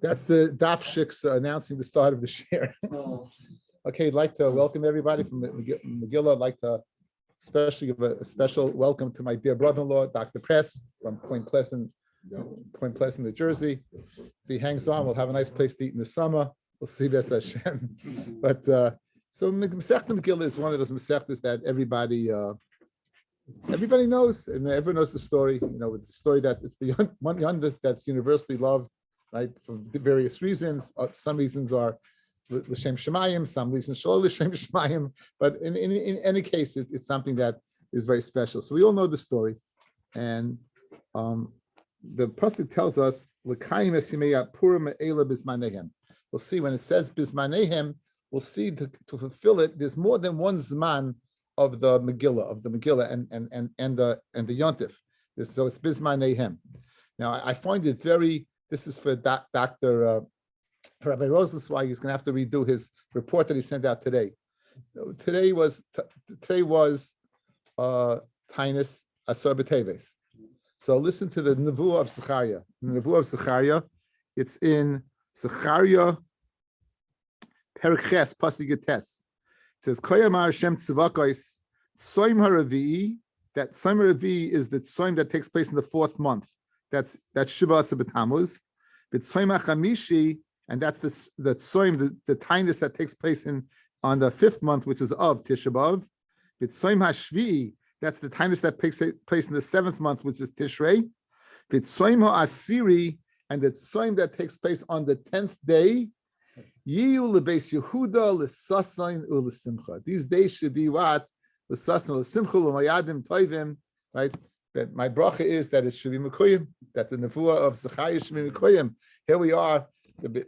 That's the Daf Shiks announcing the start of the share. Okay, I'd like to welcome everybody from Megillah. I'd like to especially give a special welcome to my dear brother-in-law, Dr. Press from Point Pleasant, New Jersey. If he hangs on, we'll have a nice place to eat in the summer. We'll see Bes Hashem. But so Masechta Megillah is one of those Masechtas that everybody knows, and everyone knows the story. You know, it's a story that it's beyond one that's universally loved, right, for various reasons. Some reasons are l'shem shemayim, some reasons shelo l'shem shemayim. But in any case, it's something that is very special. So we all know the story, and the pasuk tells us l'kayim es yimei Purim me'ela bismanehem. We'll see when it says bismanehem. We'll see to fulfill it. There's more than one zman of the Megillah, and the Yontif. So it's bismanehem. Now I find it very. This is for Dr. Rabbi Rosenzweig. He's going to have to redo his report that he sent out today. Today was Tainus Asar B'Teves. So listen to the Nevuah of Zechariah. The Nevuah of Zechariah. It's in Zechariah Perek Ches Pasuk Yates. It says Koyamar Hashem Tzivakos Soim HaRavi'i. That Soim HaRavi'i is the Soim that takes place in the fourth month. That's Shiva Asar B'Tammuz. But Soim HaChamishi, and that's the Soim, the Tainus that takes place on the fifth month, which is of Tisha B'Av. But Soim HaShvi'i, that's the Tainus that takes place in the seventh month, which is Tishrei. But Soim HaAsiri, and the Soim that takes place on the 10th day, Yiyu Lebeis Yehuda L'Sasain U'L'Simcha. These days should be what? L'Sasain U'L'Simcha L'Mayadim Toivim, right? That my bracha is that it should be Mekuyim, that the Nevuah of Zechariah should be Mekuyim. Here we are,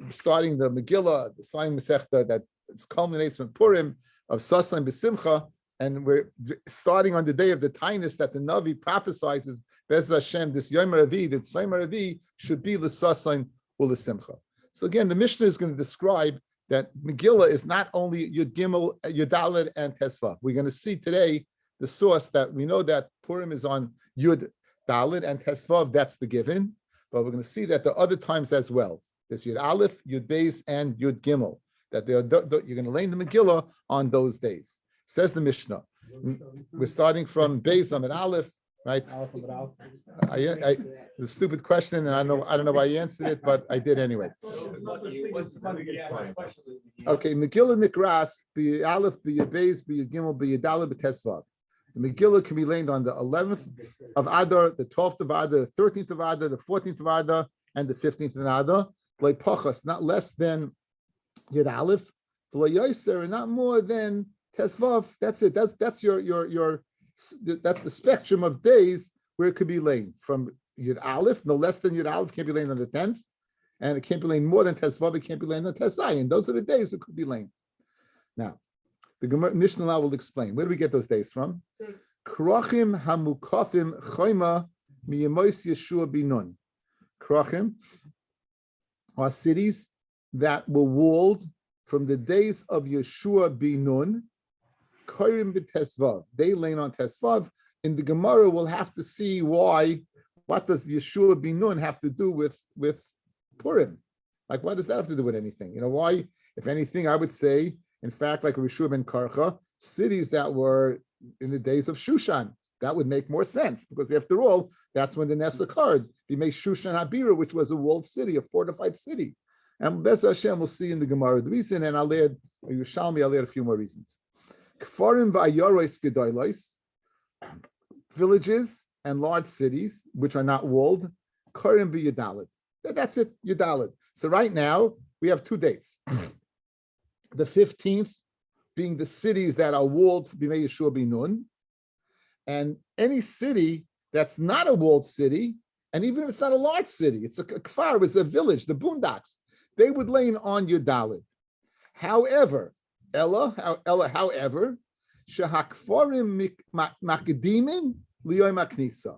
starting the Megillah, the starting Masechta that culminates with Purim of Sasain B'Simcha, and we're starting on the day of the Tainus that the Navi prophesizes, Bez Hashem, this Yom Ravi, that Yom Ravi should be L'Sasain U'L'Simcha. So again, the Mishnah is going to describe that Megillah is not only Yud Gimel, Yud Daled, and Tesvav. We're going to see today the source that we know that Purim is on Yud Daled and Tesvav. That's the given, but we're going to see that the other times as well. There's Yud Aleph, Yud Beis, and Yud Gimel. That you're going to lay in the Megillah on those days. Says the Mishnah. We're starting from Beis Amid Aleph. Right, the stupid question, and I don't know why you answered it, but I did anyway. Okay, Megillah Nikras, be Aleph, be Beis, be Gimel, be Daled, be Tesvav. The Megillah can be laid on the 11th of Adar, the 12th of Adar, the 13th of Adar, the 14th of Adar, and the 15th of Adar. Like Pachas, not less than Yud Aleph, not more than Tesvav. That's it. That's your that's the spectrum of days where it could be laid. From Yud Aleph, no less than Yud Aleph, can't be laid on the 10th, and it can't be laid more than Tesvav, it can't be laid on Tesayin. Those are the days it could be laid. Now, the Mishnah now will explain. Where do we get those days from? Krachim hamukafim choyma miyemois Yeshua binun. Krachim are cities that were walled from the days of Yeshua binun. Koyrim b'Tesvav. They lay on Tesvav. In the Gemara, we'll have to see why. What does Yeshua binun have to do with Purim? Like, what does that have to do with anything? You know, why? If anything, I would say, in fact, like Yeshua ben Karcha, cities that were in the days of Shushan, that would make more sense, because after all, that's when the Ness occurred. We made Shushan Habira, which was a walled city, a fortified city. And Bez Hashem, we'll see in the Gemara the reason, and I'll add a few more reasons. Kfarim va'ayoros gedolos, villages and large cities which are not walled. Karim b'Yudalid. That's it, Yudalid. So right now we have two dates. The 15th being the cities that are walled, b'mei Yeshua binun, and any city that's not a walled city, and even if it's not a large city, it's a kfar, it's a village, the boondocks, they would lay on Yudalid. However, however, shehakfarim makdimin liyom haknisa.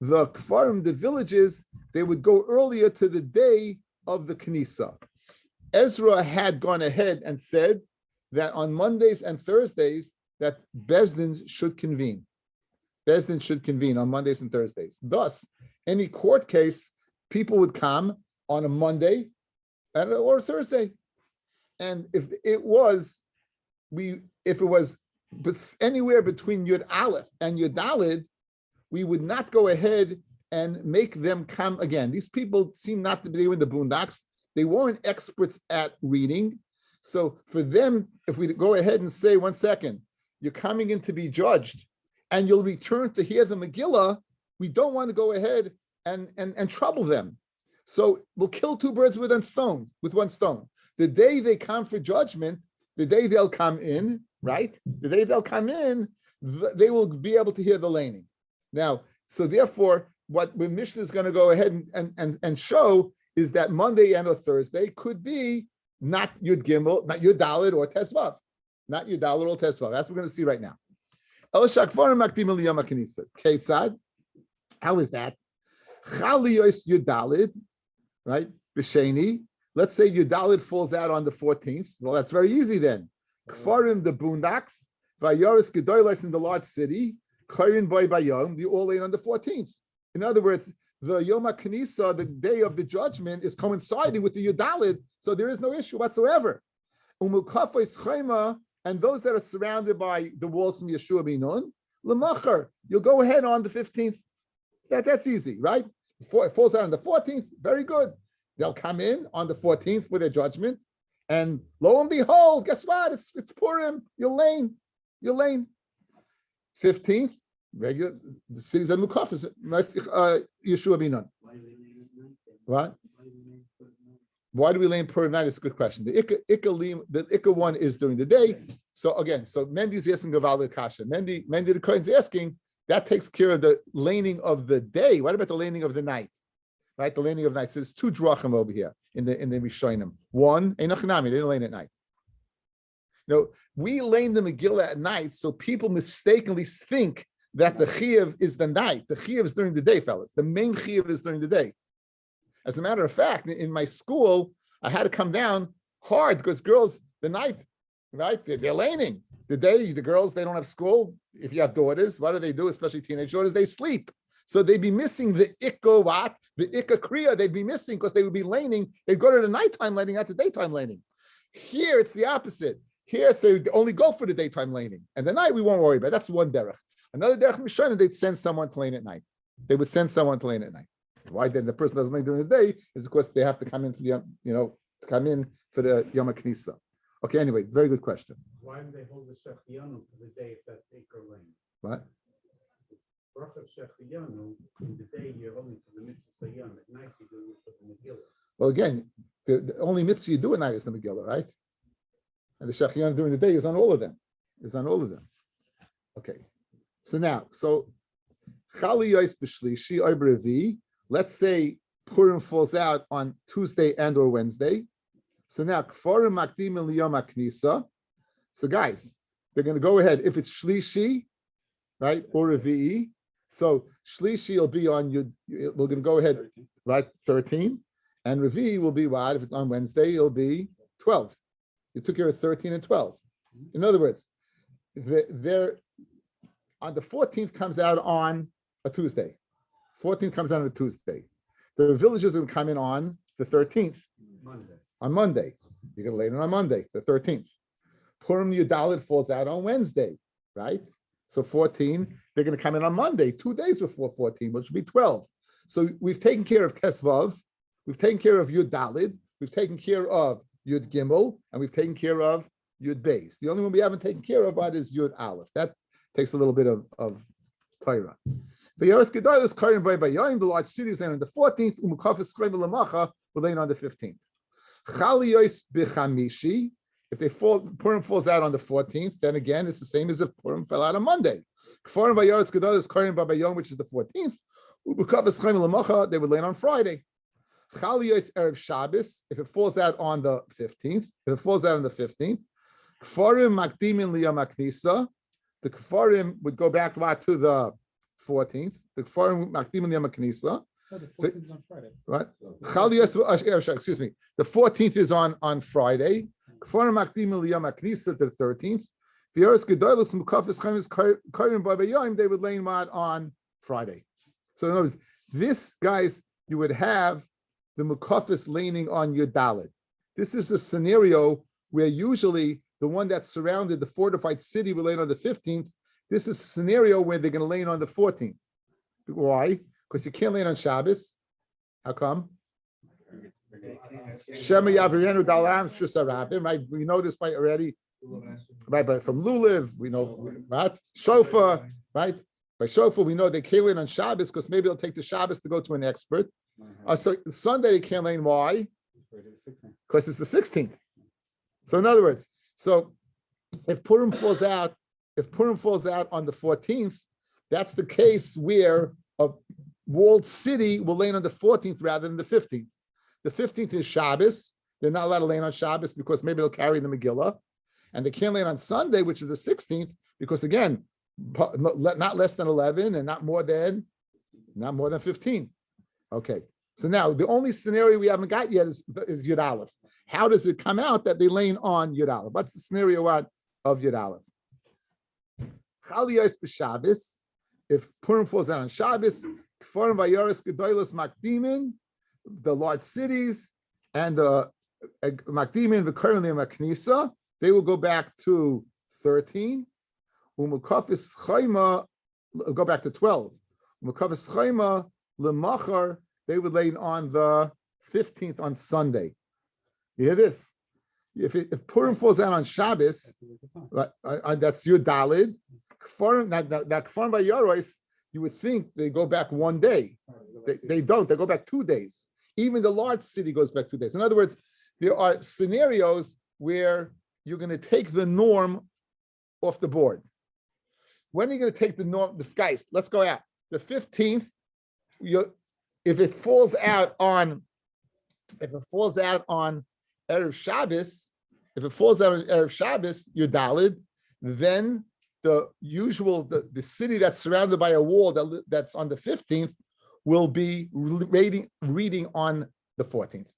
The kfarim, the villages, they would go earlier to the day of the knisa. Ezra had gone ahead and said that on Mondays and Thursdays that Bezdin should convene. Bezdin should convene on Mondays and Thursdays. Thus, any court case, people would come on a Monday or Thursday. And if it was anywhere between Yud Aleph and Yud Dalid, we would not go ahead and make them come again. These people seem not to be in the boondocks. They weren't experts at reading. So for them, if we go ahead and say, 1 second, you're coming in to be judged and you'll return to hear the Megillah, we don't want to go ahead and trouble them. So we'll kill two birds with one stone. The day they come for judgment, the day they'll come in, right? The day they'll come in, they will be able to hear the laning. Now, so therefore, what the Mishnah is going to go ahead and show is that Monday and or Thursday could be not Yud Gimel, not Yud Dalid or Tesvav. Not Yud Dalid or Tesvav. That's what we're going to see right now. Ketzad. How is that? Chaliyos Yud Dalid, right? B'Sheni. Let's say Yud Dalid falls out on the 14th. Well, that's very easy then. Kfarim, the boondocks, Vayoris Gedolos in the large city, Kairin Boy Bayom, the all in on the 14th. In other words, the Yom HaKnisa, the day of the judgment, is coinciding with the Yud Dalid, so there is no issue whatsoever. Umukafos Chayma, and those that are surrounded by the walls from Yeshua Binun, L'machar, you'll go ahead on the 15th. That's easy, right? It falls out on the 14th, very good. They'll come in on the 14th for their judgment, and lo and behold, guess what? It's Purim. You're lane. 15th, regular. The cities are Mukafis. Yeshua Binon. What? Why do we lay in Purim night? It's a good question. The Ikka one is during the day. So again, Mendy's asking Gaval the Kasha. Mendy the Kohen's asking. That takes care of the laning of the day. What about the laning of the night? Right, the laning of the night. So there's two drachim over here in the Rishonim. One, Einachnami, they didn't lane at night. We lane the Megillah at night, so people mistakenly think that the chiyuv is the night. The chiyuv is during the day, fellas. The main chiyuv is during the day. As a matter of fact, in my school, I had to come down hard because girls, the night, right, they're laning. The day, the girls, they don't have school. If you have daughters, what do? Especially teenage daughters, they sleep. So they'd be missing the ikka what? The ikka kriya they'd be missing because they would be laning. They'd go to the nighttime laning, not the daytime laning. Here, it's the opposite. Here, they only go for the daytime laning. And the night, we won't worry about it. That's one derech. Another derech Mishnah, they'd send someone to lane at night. They would send someone to lane at night. Why then the person doesn't lane during the day is because they have to come in for the, Yom HaKnisa. Okay, anyway, very good question. Why do they hold the Shechiyanu for the day if that's Ikar Lane? What? Bracha of Shechiyanu, in the day you're only for the mitzvah Sayyam, at night you do it for the Megillah. Well, again, the only mitzvah you do at night is the Megillah, right? And the Shechiyanu during the day is on all of them. Okay. So now, Chali Yos B'Shlishi or B'Revi, let's say Purim falls out on Tuesday and or Wednesday. So now, Kfarim Makdim Liyom HaKnisa. So guys, they're going to go ahead. If it's Shlishi, right, or Revi'i, so Shlishi will be on we're going to go ahead, right, 13. And Revi'i will be what? If it's on Wednesday, it'll be 12. You took care of 13 and 12. In other words, they're on the 14th comes out on a Tuesday. 14th comes out on a Tuesday. The villagers are going to come in on the 13th. On Monday. You're going to lay it on Monday, the 13th. Purim Yudalid falls out on Wednesday, right? So 14, they're going to come in on Monday, 2 days before 14, which would be 12. So we've taken care of Tesvav, we've taken care of Yud Dalid, we've taken care of Yud Gimel, and we've taken care of Yud Beis. The only one we haven't taken care of is Yud Aleph. That takes a little bit of Torah. The Yeros Gedolos Karim by Bayim, the large cities laying on the 14th, Umukafis Chayim Lamacha, we're laying on the 15th. Chaliyos B'Chamishi, if Purim falls out on the 14th, then again, it's the same as if Purim fell out on Monday. Kfarim by Yeros Gedolos Karim by Bayim, which is the 14th, Umukafis Chayim Lamacha, they would lay on Friday. Chaliyos Erev Shabbos, if it falls out on the 15th, Kfarim Makdimin Liyom HaKnisa, the Kfarim would go back to the 14th. The Kfarim Makdimin Liyom HaKnisa. The 14th is on Friday. What? Excuse me. The 14th is on Friday. Kfarim Makdimin Liyom HaKnisa to the 13th. V'yoros Gedolos Mukafis Chaimiz Kairim By Bayom, they would lay in on Friday. So in other words, this, guys, you would have the Mukafis laning on Yud Dalid. This is the scenario where usually the one that's surrounded the fortified city will land on the 15th. This is a scenario where they're going to land on the 14th. Why? Because you can't land on Shabbos. How come? Shema Yavirenu Dalam Shusarabim, right? We know this by already, right? But from Luliv, we know, right? Shofar, right? By Shofar, we know they can't land on Shabbos because maybe they'll take the Shabbos to go to an expert. So Sunday they can't land. Why? Because it's the 16th. So in other words, so if Purim falls out on the 14th, that's the case where a walled city will land on the 14th rather than the 15th. The 15th is Shabbos. They're not allowed to land on Shabbos because maybe they'll carry the Megillah. And they can't land on Sunday, which is the 16th, because again, not less than 11 and not more than 15. Okay. So now the only scenario we haven't got yet is Yud Aleph. How does it come out that they land on Yud Aleph? What's the scenario of Yud Aleph? Chaliyos b'Shabbos. If Purim falls out on Shabbos, Kfarim v'Yoros Gedolos Makdimin, the large cities, and the Makdimin v'Korim Maknisa, they will go back to 13. Umukafis Chayma, go back to 12. Umukafis Chayma lemachar, they would lay on the 15th on Sunday. You hear this? If Purim falls out on Shabbos, that's Yud Dalid. That Kfarim by Yarois, you would think they go back one day. They don't. They go back 2 days. Even the large city goes back 2 days. In other words, there are scenarios where you're going to take the norm off the board. When are you going to take the norm? Guys, let's go out. The 15th, if it falls out on Erev Shabbos, you're Dalid, then the city that's surrounded by a wall that's on the 15th will be reading on the 14th.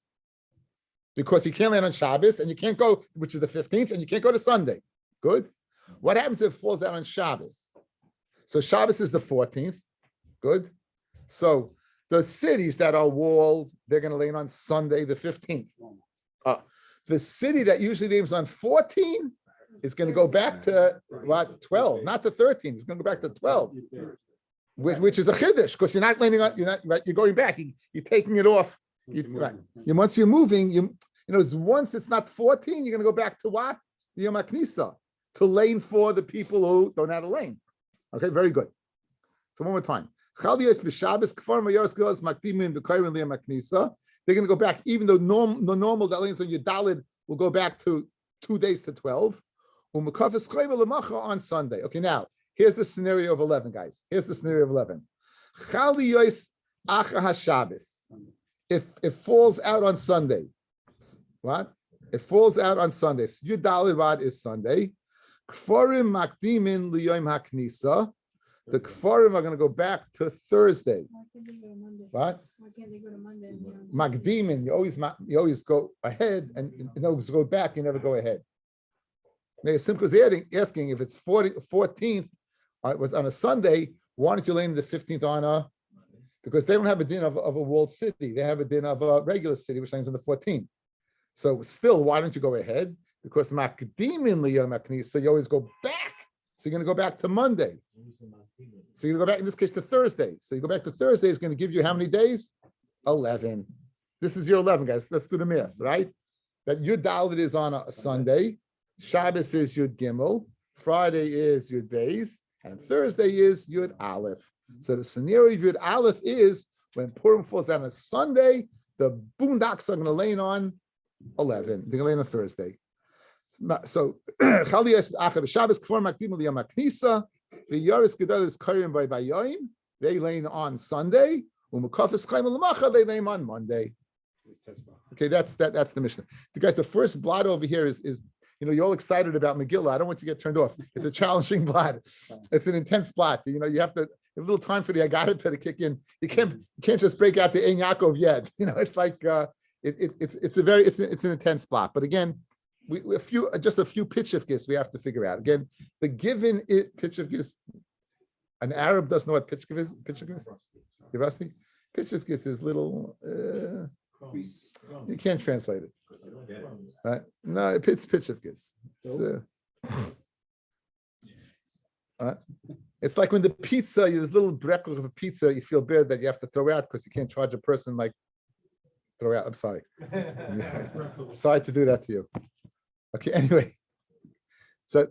Because you can't land on Shabbos and you can't go, which is the 15th, and you can't go to Sunday. Good. What happens if it falls out on Shabbos? So Shabbos is the 14th. Good. So the cities that are walled, they're going to land on Sunday, the 15th. The city that usually names on 14 is going to go back to what? 12, not the 13. It's going to go back to 12, which is a chiddush because you're not landing on. You're not right. You're going back. You're taking it off. Right. Once you're moving, once it's not 14, you're going to go back to what? The Yom HaKnisa, to lane for the people who don't have a lane. Okay, very good. So one more time. They're going to go back, even though the normal that lanes on your Dalid will go back to 2 days to 12. On Sunday. Okay, now here's the scenario of 11, guys. Here's the scenario of 11. If it falls out on Sunday, what? It falls out on Sunday. So your Dalid Rod is Sunday. Kfarim makdimin liyom haknisa. The Kfarim are going to go back to Thursday. Why can't they go to Monday? What? Why can't they go to Monday? Makdimin, you always go ahead, and you always go back. You never go ahead. Maybe as simple as asking if it's 14th was on a Sunday. Why don't you land the 15th on because they don't have a din of a walled city. They have a din of a regular city, which lands on the 14th. So still, why don't you go ahead? Because makdimin liyom haknisa, you always go back. So you're going to go back to Monday. So you're going to go back, in this case, to Thursday. So you go back to Thursday, it's going to give you how many days? 11. This is your 11, guys. Let's do the math, right? That Yud Dalet is on a Sunday. Shabbos is Yud Gimel. Friday is Yud Beis. And Thursday is Yud Aleph. So the scenario of Yud Aleph is when Purim falls out on a Sunday, the boondocks are going to lay on 11. They're going to lay on a Thursday. So they lay on Sunday. They lay on Monday. Okay, that's the Mishnah. Guys, the first blot over here is you're all excited about Megillah. I don't want you to get turned off. It's a challenging blot. It's an intense blot. You have to have a little time for the Agarita to kick in. You can't just break out the Ein Yaakov yet. It's like it's an intense blot. But again, a few pitchifkis we have to figure out. Again, the given pitchifkis, an Arab doesn't know what pitchifkis is. Pitchifkis is little. You can't translate it. Right? No, it's pitchivkis. It's like when the pizza, there's little breckles of a pizza, you feel bad that you have to throw out because you can't charge a person like throw out. I'm sorry. Sorry to do that to you. Okay, anyway. So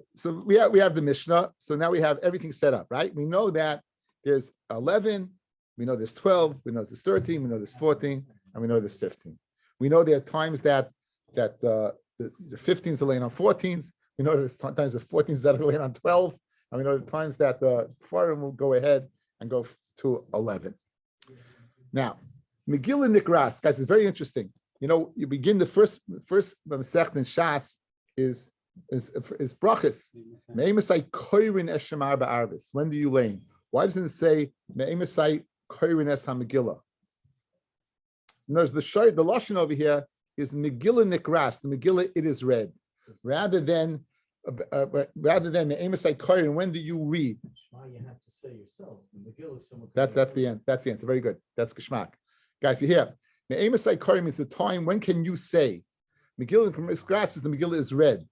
we have the Mishnah. So now we have everything set up, right? We know that there's 11, we know there's 12, we know there's 13, we know there's 14, and we know there's 15. We know there are times that the 15s are laying on 14s. We know there's times the 14s that are laying on 12. And we know the times that the Kfarim will go ahead and go to 11. Now, Megillah Nikras, guys, it's very interesting. You begin the first Masechet in Shas is brachas. Me'emasai koirin es shemar ba'arvis. When do you lane? Why doesn't it say me'emasai koirin es hamegillah? Notice the lashon over here is Megillah Nikras. The Megillah, it is read, rather than me'emasai koirin. When do you read? You have to say yourself. The Megillah, that's the end. That's the answer. Very good. That's Geshmak. Guys, you hear? Me'emasai koirin means the time. When can you say? Megillah Nikras is the Megillah is read.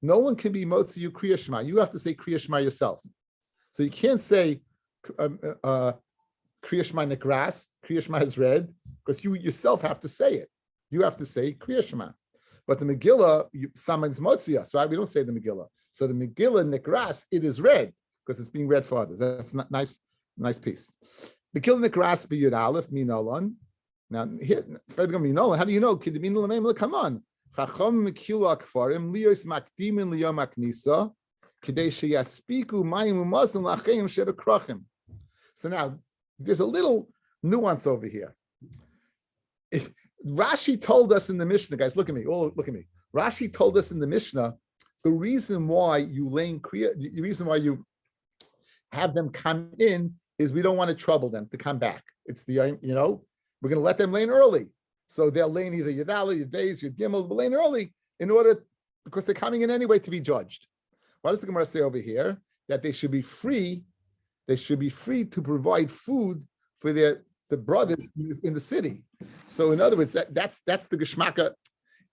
No one can be motzi you Kriya Shema. You have to say Kriya Shema yourself. So you can't say Kriya Shema Nikras, Kriya Shema is read, because you yourself have to say it. You have to say Kriya Shema. But the Megillah, someone's motzi us, right? We don't say the Megillah. So the Megillah Nikras, it is read, because it's being read for others. That's not nice piece. Megillah Nikras b'yud aleph minolan. Now here, how do you know? Come on. Chacham Mekilu Akfarim Lios Makdimin Liyom Aknisa Kidei Sheyaspiku Mayim Umazim Lachem Shebekrachim. So now there's a little nuance over here. Rashi told us in the Mishnah, guys, look at me. Rashi told us in the Mishnah the reason why you the reason why you have them come in is we don't want to trouble them to come back. It's we're going to let them lane early. So they'll lane either Yadala, Yudbeis, Yud Gimel, but lane early because they're coming in anyway to be judged. What does the Gemara say over here? That they should be free. They should be free to provide food for the brothers in the city. So in other words, that's the Geshmaka.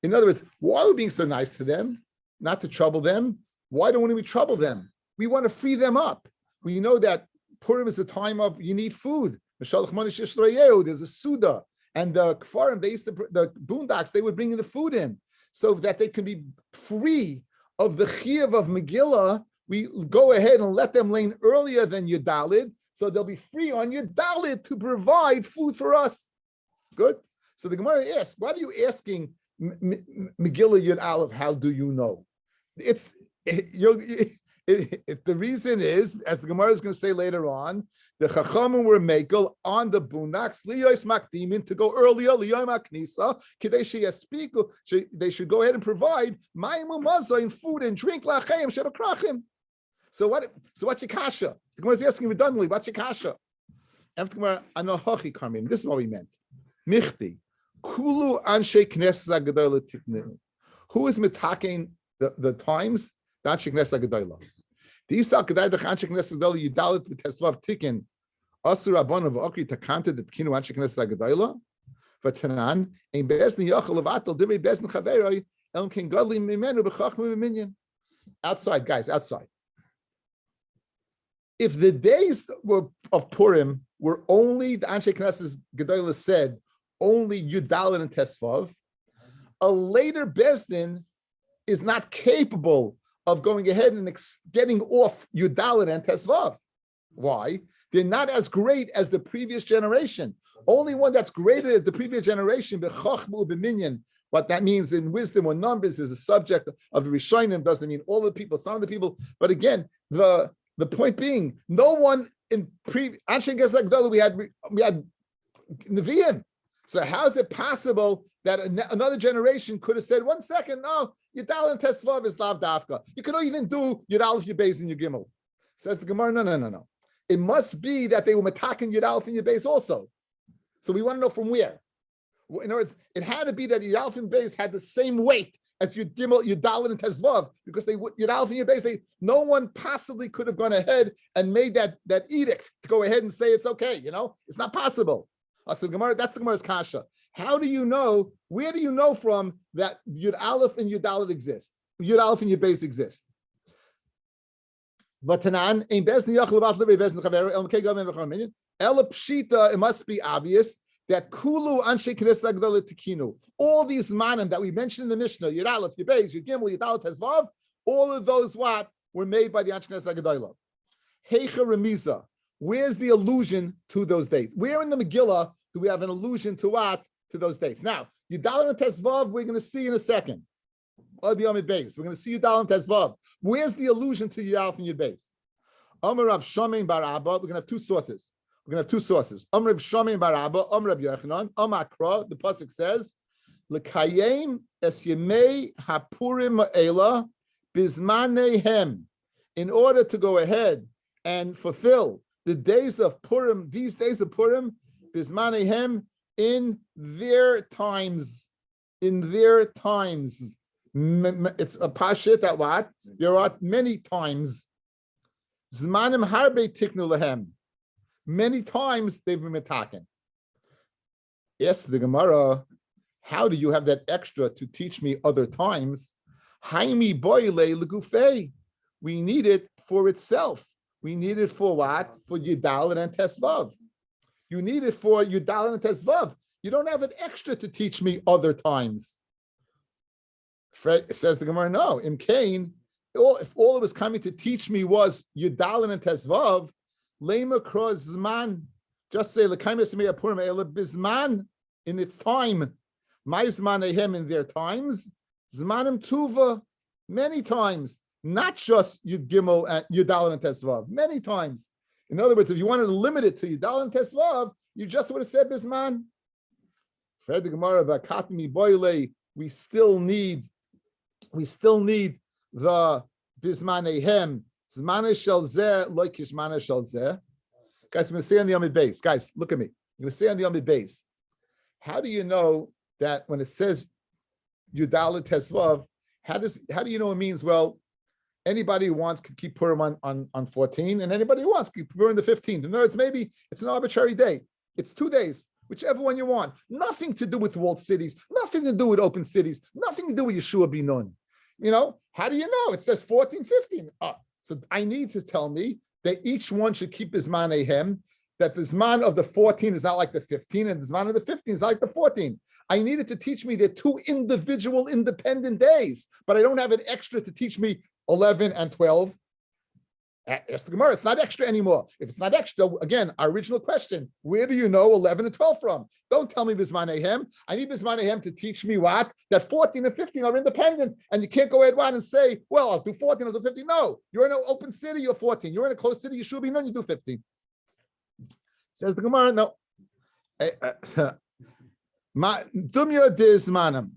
In other words, why are we being so nice to them? Not to trouble them. Why don't we trouble them? We want to free them up. We know that Purim is a time of you need food. There's a Suda. And the Kfarim, the boondocks, they would bring the food in so that they can be free of the Chiyuv of Megillah. We go ahead and let them lane earlier than Yudalid, so they'll be free on Yudalid to provide food for us. Good? So the Gemara asks, why are you asking Megillah Yud Aleph, how do you know? The reason is, as the Gemara is going to say later on, the Chachamim were makel on the bunaks liyos makdimin to go earlier liyom aknisa kidei sheyaspiku. They should go ahead and provide mayim umaza in food and drink lachem shebekrachim. So what's your kasha? The Gemara is asking redundantly, what's your kasha? After Gemara anohachi kamin. This is what we meant. Michti kulu anshe knesses agadola tiknu. Who is mitaking the times? The anshe knesses agadola. The Yisal Kedai the Anshe Knesset Agadola Yudalit v'Tesvav Tikin Asur Rabban of Okri Takanta the Tkinu Anshe Knesset Agadola v'Tanan Ein Bezdin Yachal Levatel Divrei Bezdin Chaveroi Elam Ken Godli Mimenu B'Chachma B'Minyan. Outside, guys, outside. If the days of Purim were only the Anshe Knesset Agadola said only Yudalit and Tesvav, a later Bezdin is not capable of going ahead and getting off Yudalit and Tesvav. Why? They're not as great as the previous generation. Only one that's greater than the previous generation, b'chachmu b'minyan. What that means in wisdom or numbers is a subject of Rishonim, doesn't mean all the people, some of the people. But again, the point being, no one in Anshe Knesset Agdola we had Nevi'im. So how is it possible that another generation could have said, 1 second, no, Yudal and Tesvav is Lav Dafka. You could even do Yudal if you base in your Gimel. Says the Gemara, no. It must be that they were mataking Yudal in your base also. So we want to know from where. In other words, it had to be that Yudal and base had the same weight as Yudal and Tesvav, because Yudal and your base, no one possibly could have gone ahead and made that edict to go ahead and say it's okay. It's not possible. So that's the Gemara's kasha. How do you know? Where do you know from that Yud Aleph and Yud Dalet exist? Yud Aleph and Yud Beis exist. Vatanan ein bezni yachol about liberty bezni chaver el mekei gaven v'chaminyan el pshita. It must be obvious that kulu anshe knesset agdala tikinu. All these manim that we mentioned in the Mishnah, Yud Aleph, Yud Beis, Yud Gimel, Yud Dalet, Tezvav, all of those what were made by the anshe knesset agdala. Heicha remiza. Where's the allusion to those dates? Where in the Megillah do we have an allusion to what? To those dates. Now, Yud Dalet and Tezvav, we're going to see in a second. Or the Yom Beis. We're going to see Yud Dalet and Tezvav. Where's the allusion to Yud Aleph and Yud Beis? Amar Rav Shomein bar Abba. We're going to have two sources. Amar Rav Shomein bar Abba. Amar Rav Yochanan. Amar Kra. The pasuk says, "L'kayem es yemei hapurim ma'ela bizmanehem." In order to go ahead and fulfill the days of Purim, these days of Purim, bizmanehem, in their times. In their times. It's a pashit that what? There are many times. Zmanim harbe tiknu lehem. Many times they've been metaken. Yes, the Gemara, how do you have that extra to teach me other times? Haimi boile legufei. We need it for itself. We need it for what? For Yud Dalet and Tesvav. You need it for Yud Dalet and Tesvav. You don't have an extra to teach me other times. Says the Gemara, no. In Cain, if all it was coming to teach me was Yud Dalet and Tesvav, lema kroz zman. Just say lekaymes mei apurim ela bizman, in its time. My zmanehem, in their times. Zmanim tuva, many times. Not just Yud Gimel and Yud Dalet and Tesvav, many times. In other words, if you wanted to limit it to Yud Dalet and Tesvav, you just would have said bizman. Fred the Gemara v'katmi boile. We still need the bizmanehem. Zmane shel zeh like zmane shel zeh. Guys, I'm going to say on the Yom Beis. Guys, look at me. I'm going to say on the Yom Beis. How do you know that when it says Yud Dalet Tesvav, how do you know it means? Well, anybody who wants could keep Purim on 14, and anybody who wants could keep Purim the 15th. In other words, maybe it's an arbitrary day. It's 2 days, whichever one you want. Nothing to do with walled cities, nothing to do with open cities, nothing to do with Yeshua Binun. You know, how do you know? It says 14, 15. So I need to tell me that each one should keep his manehem, that the zman of the 14 is not like the 15, and the zman of the 15 is not like the 14. I needed to teach me they're 2 individual independent days, but I don't have an extra to teach me 11 and 12. Ask the Gemara, it's not extra anymore. If it's not extra, again, our original question, where do you know 11 and 12 from? Don't tell me Bismanehem. I need Bismanehem to teach me what? That 14 and 15 are independent, and you can't go ahead and say, well, I'll do 14, I'll do 15. No, you're in an open city, you're 14. You're in a closed city, you should be none, you do 15. Says the Gemara, no. Dumya dizmanam.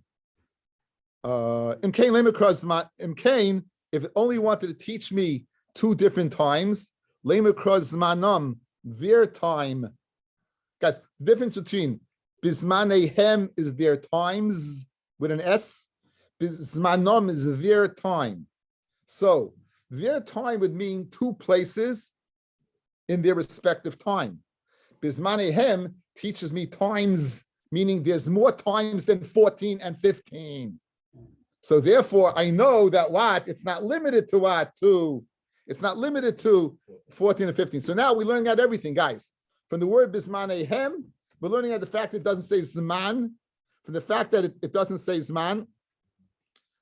Imkain, if it only wanted to teach me 2 different times, lemekraz manam, their time. Guys, the difference between bismanehem is their times with an S, bismanam is their time. So their time would mean 2 places in their respective time. Bismanehem teaches me times, meaning there's more times than 14 and 15. So therefore, I know that what? It's not limited to what? It's not limited to 14 and 15. So now we're learning out everything, guys. From the word bismanehem, we're learning out the fact that it doesn't say zman. From the fact that it doesn't say zman,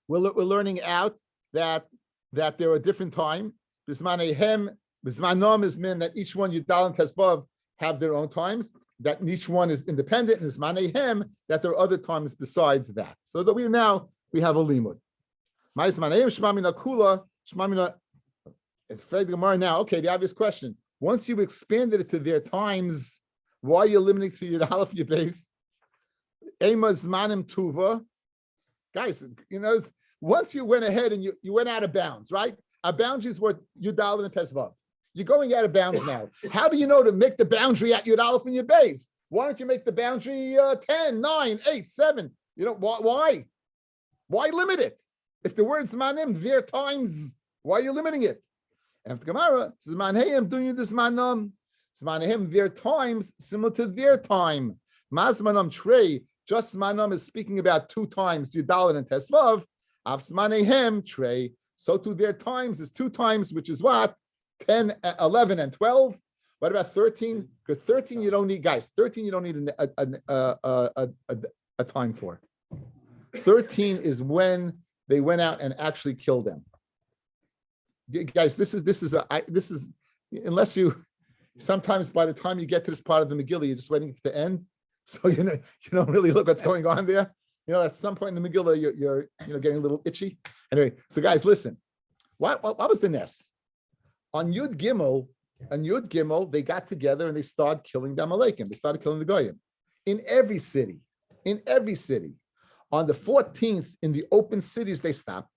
we're learning out that there are different time. Bismanehem, bismanom is meant that each one, Yud Dalet and Tesvav, have their own times. That each one is independent, and bismanehem, that there are other times besides that. So that we have a limud. Ma'ismanehem shmamina kula shmamina. It's Fred Gemara now. Okay, the obvious question: once you've expanded it to their times, why are you limiting to Yud Aleph Yud Beis? Ema zmanim tuva, guys. You know, once you went ahead and you went out of bounds, right? Our boundaries were Yud Aleph and Tesvav. You're going out of bounds now. How do you know to make the boundary at Yud Aleph and Yud Beis? Why don't you make the boundary 10, 9, 8, 7? You know why? Why limit it? If the word zmanim, their times, why are you limiting it? After Gemara, zmanheim doing this manam, zmanheim their times similar to their time. Mazmanam trey Just Zmanom is speaking about 2 times Yudalin and Tesvav. Av Zmanehem Trey. So to their times is 2 times, which is what? 10, 11, and 12. What about 13? Because 13 you don't need, guys. 13 you don't need a time for. 13 is when they went out and actually killed them. Guys, this is unless you sometimes by the time you get to this part of the Megillah, you're just waiting for the end. So you don't really look what's going on there. At some point in the Megillah, you're getting a little itchy. Anyway, so guys, listen. What was the nest? On Yud Gimel, they got together and they started killing the Amalekim. They started killing the Goyim. In every city. On the 14th, in the open cities, they stopped.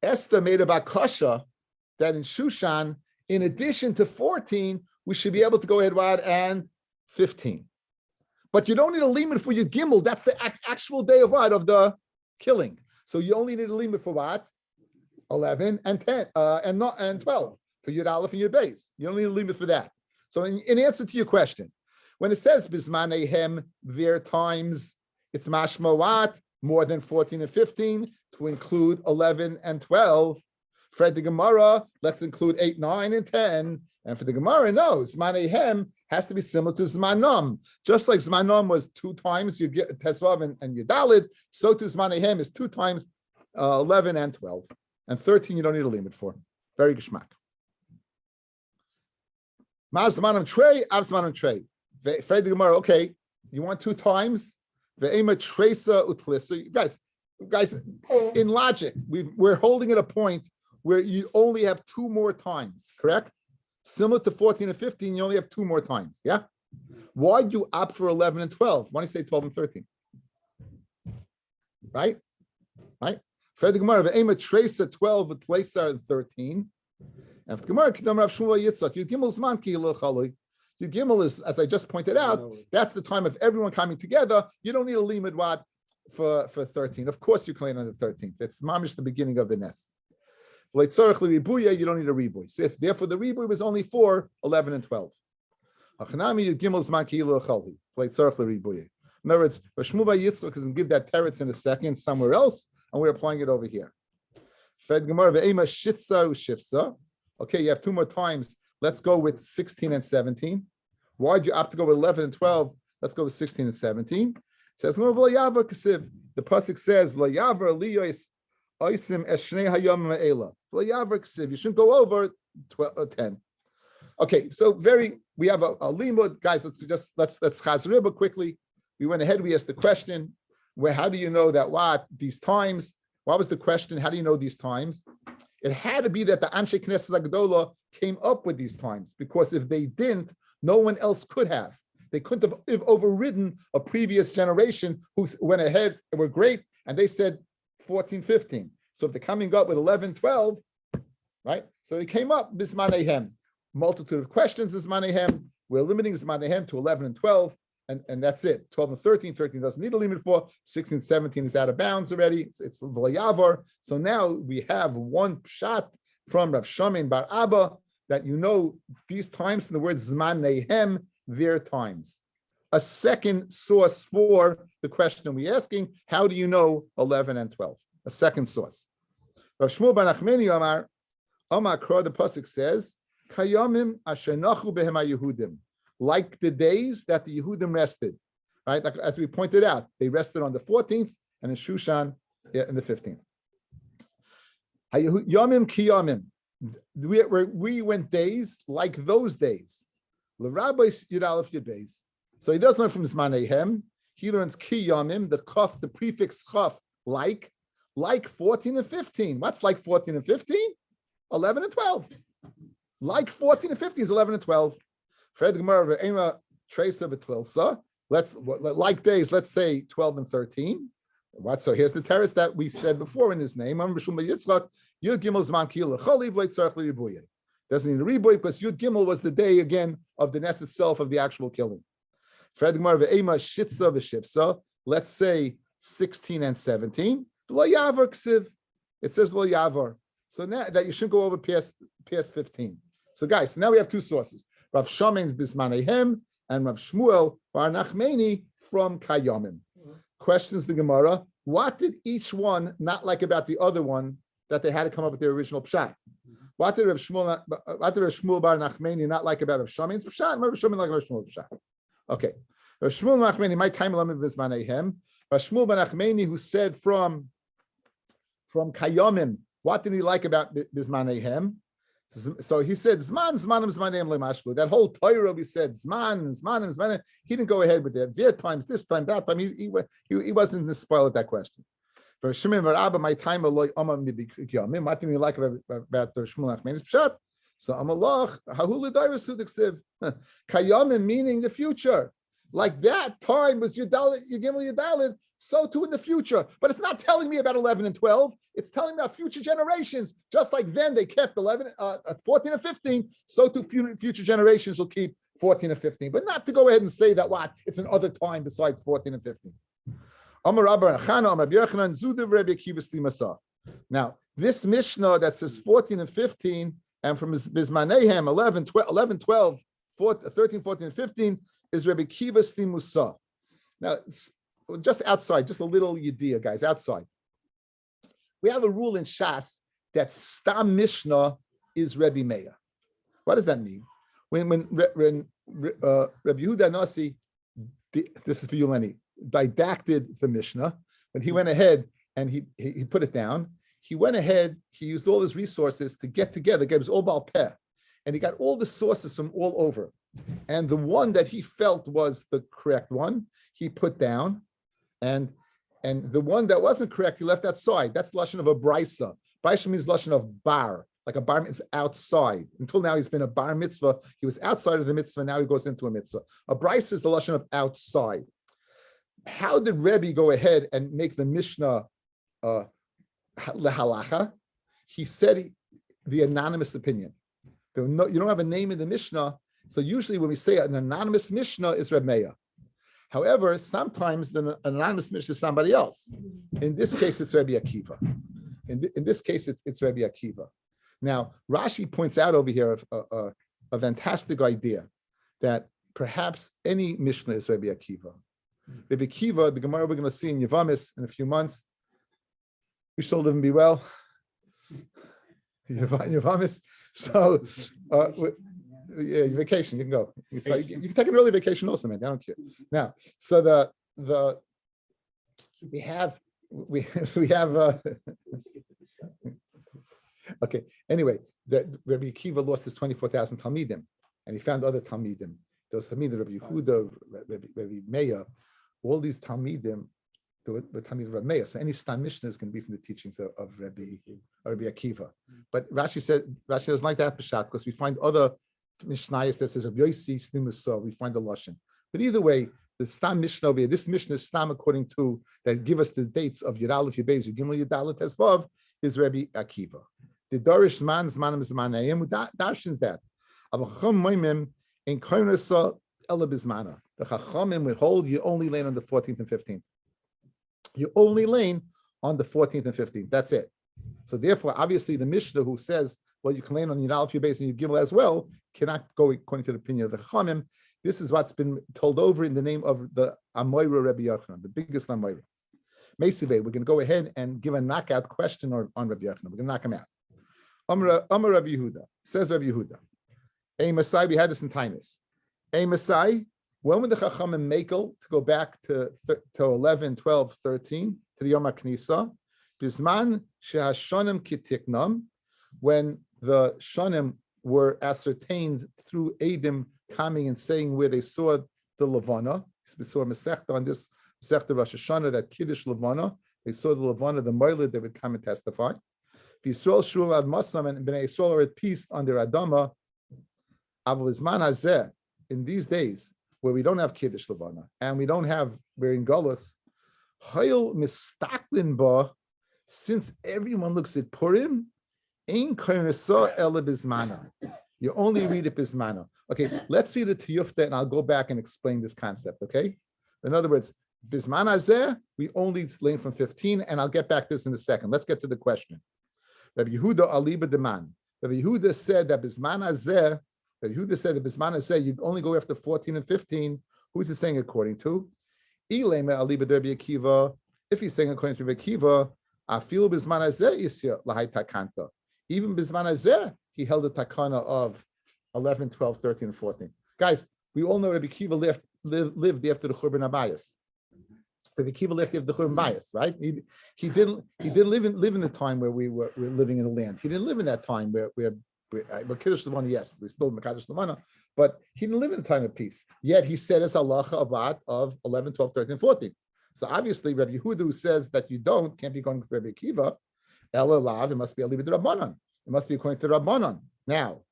Esther made a bakasha that in Shushan, in addition to 14, we should be able to go ahead and 15. But you don't need a limit for your Gimel. That's the actual day of what? Of the killing. So you only need a limit for what? 11 and 10 and 12 for your Aleph and your base. You don't need a limit for that. So in answer to your question, when it says Bismanehem, their times, it's mashma what? More than 14 and 15 to include 11 and 12. For the Gemara, let's include 8, 9, and 10. And for the Gemara, no, Zmanehem has to be similar to Zmanom. Just like Zmanom was 2 times you get Tesvav and Yudalid, so to Zmanehem is 2 times 11 and 12. And 13 you don't need a limit for. Very geshmak. Ma Zmanom Trey, Av Zmanom Trey. For the Gemara, okay, you want 2 times? Ve'ema Tresa Utlisa. Guys, in logic, we're holding at a point where you only have 2 more times, correct? Similar to 14 and 15, you only have 2 more times, yeah? Why do you opt for 11 and 12? Why don't you say 12 and 13? Right? For the Gemara, Ve'ema Tresa 12, Utlisa 13. And for the Gemara, Kedam Rav Shmuel Yitzchak, Yud Gimel Zman Ki Yilul Chaloi. Yud Gimel is, as I just pointed out, that's the time of everyone coming together. You don't need a limit what for 13. Of course you claim on the 13th. That's mamish the beginning of the nest. You don't need a ribuy. So if therefore the ribuy was only for 11 and 12. In other words, Shmuel Yitzchak can give that teretz in a second somewhere else, and we're applying it over here. Okay, you have 2 more times. Let's go with 16 and 17. Why did you opt to go with 11 and 12? Let's go with 16 and 17. It says, the pasuk says, you shouldn't go over 10. Okay, so we have a limud, guys. Let's chazriba quickly. We went ahead. We asked the question, how do you know that these times? What was the question? How do you know these times? It had to be that the Anshe Knesset Agdola came up with these times, because if they didn't, no one else could have. They couldn't have overridden a previous generation who went ahead and were great, and they said 14, 15. So if they're coming up with 11, 12, right? So they came up, Bismanehem. Multitude of questions, Bismanehem. We're limiting Bismanehem to 11 and 12, and that's it. 12 and 13 doesn't need a limit for. 16, 17 is out of bounds already. It's V'layavar. So now we have one shot from Rav Shamin Bar Abba that these times in the word Zmanehem, their times. A second source for the question we're asking, how do you know 11 and 12? A second source. Rav Shmuel Bar Nachmani Amar Kra, the pasuk says, Kayamim asher nachu behem haYehudim, like the days that the Yehudim rested, right? Like, as we pointed out, they rested on the 14th and in Shushan in the 15th. Yamim kiyamim, we went days like those days. L'Rabbi Yud Aleph Yud Beis. So he does learn from Zmanehem. He learns kiyamim, the kaf, the prefix chaf, like 14 and 15. What's like 14 and 15? 11 and 12. Like 14 and 15 is 11 and 12. Fred Gemara Ema Tresa B'Tlilsa. Like days, let's say 12 and 13. What? So here's the teretz that we said before in his name. Doesn't need a ribuy because Yud Gimel was the day again of the nest itself of the actual killing. Fred Gemara Ema Shitza V'Shipsa. Let's say 16 and 17. Lo Yavar Ksiv. It says Lo Yavar. So now that you shouldn't go over past 15. So guys, now we have 2 sources. Rav Shamin's Bismanehem and Rav Shmuel bar Nachmani from Kayomim. Questions the Gemara: what did each one not like about the other one that they had to come up with their original pshat? What did Rav Shmuel bar Nachmani not like about Rav Shamin's pshat? Rav Shamin like Rav Shmuel's pshat. Okay, Rav Shmuel bar Nachmani, my time limit bismaneihem. Rav Shmuel bar Nachmani, who said from Kayomim, what did he like about bismaneihem? So he said zmanim zmanim lemashbu. That whole Torah we said zmanim. He didn't go ahead with that. Their times, this time, that time. He wasn't spoiled at that question. For Shimon Rabbi, my time aloi amam mibikiyamim. What did he like about the Shmuel Achmeni's pshat? So amalach hahula dairus hudiksiv kayamim, meaning the future. Like that time was Yudalid, Yigimel Yudalid, so too in the future. But it's not telling me about 11 and 12. It's telling me about future generations. Just like then they kept 14 and 15, so too future generations will keep 14 and 15. But not to go ahead and say that it's another time besides 14 and 15. Now, this Mishnah that says 14 and 15, and from Bismanehem 11, 12, 13, 14, and 15, is Rabbi Kiva Stimusa. Now, just outside, just a little yediyah, guys, outside. We have a rule in Shas that Stam Mishnah is Rabbi Meir. What does that mean? When Rabbi Yehuda Nasi, this is for you, Lenny, didacted the Mishnah, when he went ahead and he put it down, he went ahead, he used all his resources to get together, it was all Baal Peh, and he got all the sources from all over. And the one that he felt was the correct one, he put down, and the one that wasn't correct, he left outside. That's lashon of a brisa. Brisa means lashon of bar, like a bar mitzvah outside. Until now, he's been a bar mitzvah. He was outside of the mitzvah. Now he goes into a mitzvah. A brisa is the lashon of outside. How did Rebbe go ahead and make the Mishnah lehalacha? He said the anonymous opinion. You don't have a name in the Mishnah. So usually when we say an anonymous Mishnah is Reb Meir. However, sometimes the anonymous Mishnah is somebody else. In this case, it's Rabbi Akiva. In this case, it's Rabbi Akiva. Now, Rashi points out over here a fantastic idea that perhaps any Mishnah is Rabbi Akiva. Rabbi Akiva, the Gemara we're going to see in Yavamis in a few months. We shall live and be well. Yavamis. So, yeah, vacation, you can go. You can take an early vacation also, man. I don't care. Now, so we have okay. Anyway, Rabbi Akiva lost his 24,000 Talmidim, and he found other Talmidim. Those Talmidim, Rabbi Yehuda, Rabbi Meir, all these Talmidim, the Talmid of Rabbi Meir. So any Stam Mishnah is going to be from the teachings of Rabbi Akiva. But Rashi doesn't like that Peshat because we find other Mishnayos that says Rabbi Yossi Stimusa, we find the Lashon. But either way, the Stam Mishnah over here, this Mishnah is Stam according to, that give us the dates of Yiralef Yibez, Yigimel Yadalet Tesvav, is Rabbi Akiva. The Dorish Zmanim Zmanayim, who darshins that. Avacham Moimim in Koinasa Ela Bizmana. The Chachamim would hold you only lane on the 14th and 15th. You only lane on the 14th and 15th. That's it. So therefore, obviously, the Mishnah who says, well, you can lane on Yiralef Yibez and Yigimel as well, cannot go according to the opinion of the Chachamim. This is what's been told over in the name of the Amoira Rabbi Yochanan, the biggest Amoira. Meisive, we're going to go ahead and give a knockout question on Rabbi Yochanan. We're going to knock him out. Amar Rabbi Yehuda, says Rabbi Yehuda. A Masai, we had this in Tainus. A Masai, when would the Chachamim makel to go back to 11, 12, 13, to the Yom HaKnisa? Bisman shehashonim kitiknam, when the shonim were ascertained through Eidim coming and saying where they saw the Levana. We saw a Masechta on this Masechta Rosh Hashanah, that Kiddush Levana. They saw the Levana, the Moiled, they would come and testify. Yisrael Shul Ad Masam, and Bnei Yisrael are at peace under Adama. Avizman Hazeh, in these days where we don't have Kiddush Levana and we're in Galus, Hayil Mistaklin Ba, since everyone looks at Purim, Ein Koinasa Ela Bizmana. You only read it Bizmana. Okay, let's see the Tiyufta, and I'll go back and explain this concept, okay? In other words, Bizman Hazeh, we only learn from 15, and I'll get back to this in a second. Let's get to the question. Rabbi Yehuda Aliba Deman. Rabbi Yehuda said that Bizman Hazeh, Rabbi Yehuda said that Bisman Hazeh, you only go after 14 and 15. Who's he saying according to? Ilema aliba Rabbi Akiva. If he's saying according to Rabbi Akiva, Afilu Bisman Hazeh isya lahai takanta. Even Bisman Hazeh, he held a takana of 11, 12, 13, and 14. Guys, we all know Rabbi Akiva lived after the Churban Abayas. Rabbi Akiva lived after the Churban Abayas, right? He didn't live in the time where we were living in the land. He didn't live in that time where Kiddush Levana, yes, we're still Mekadosh Levana, but he didn't live in the time of peace. Yet he said as halacha avat of 11, 12, 13, 14. So obviously Rabbi Yehuda, who says that you can't be going to Rabbi Akiva, Elalav, it must be Aliva de Rabbanan. It must be according to Rabbanan. Now,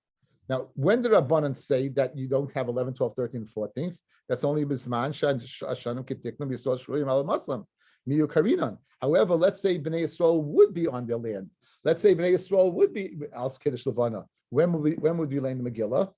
when the Rabbanan say that you don't have 11, 12, 13, 14, that's only Bisman, Shanum Ketiknum, Yisrael Shuruyim Al Muslim, Miyu Karinan. However, let's say Bnei Yisrael would be on their land. Let's say Bnei Yisrael would be Al Kiddush Levana. When would we learn the Megillah?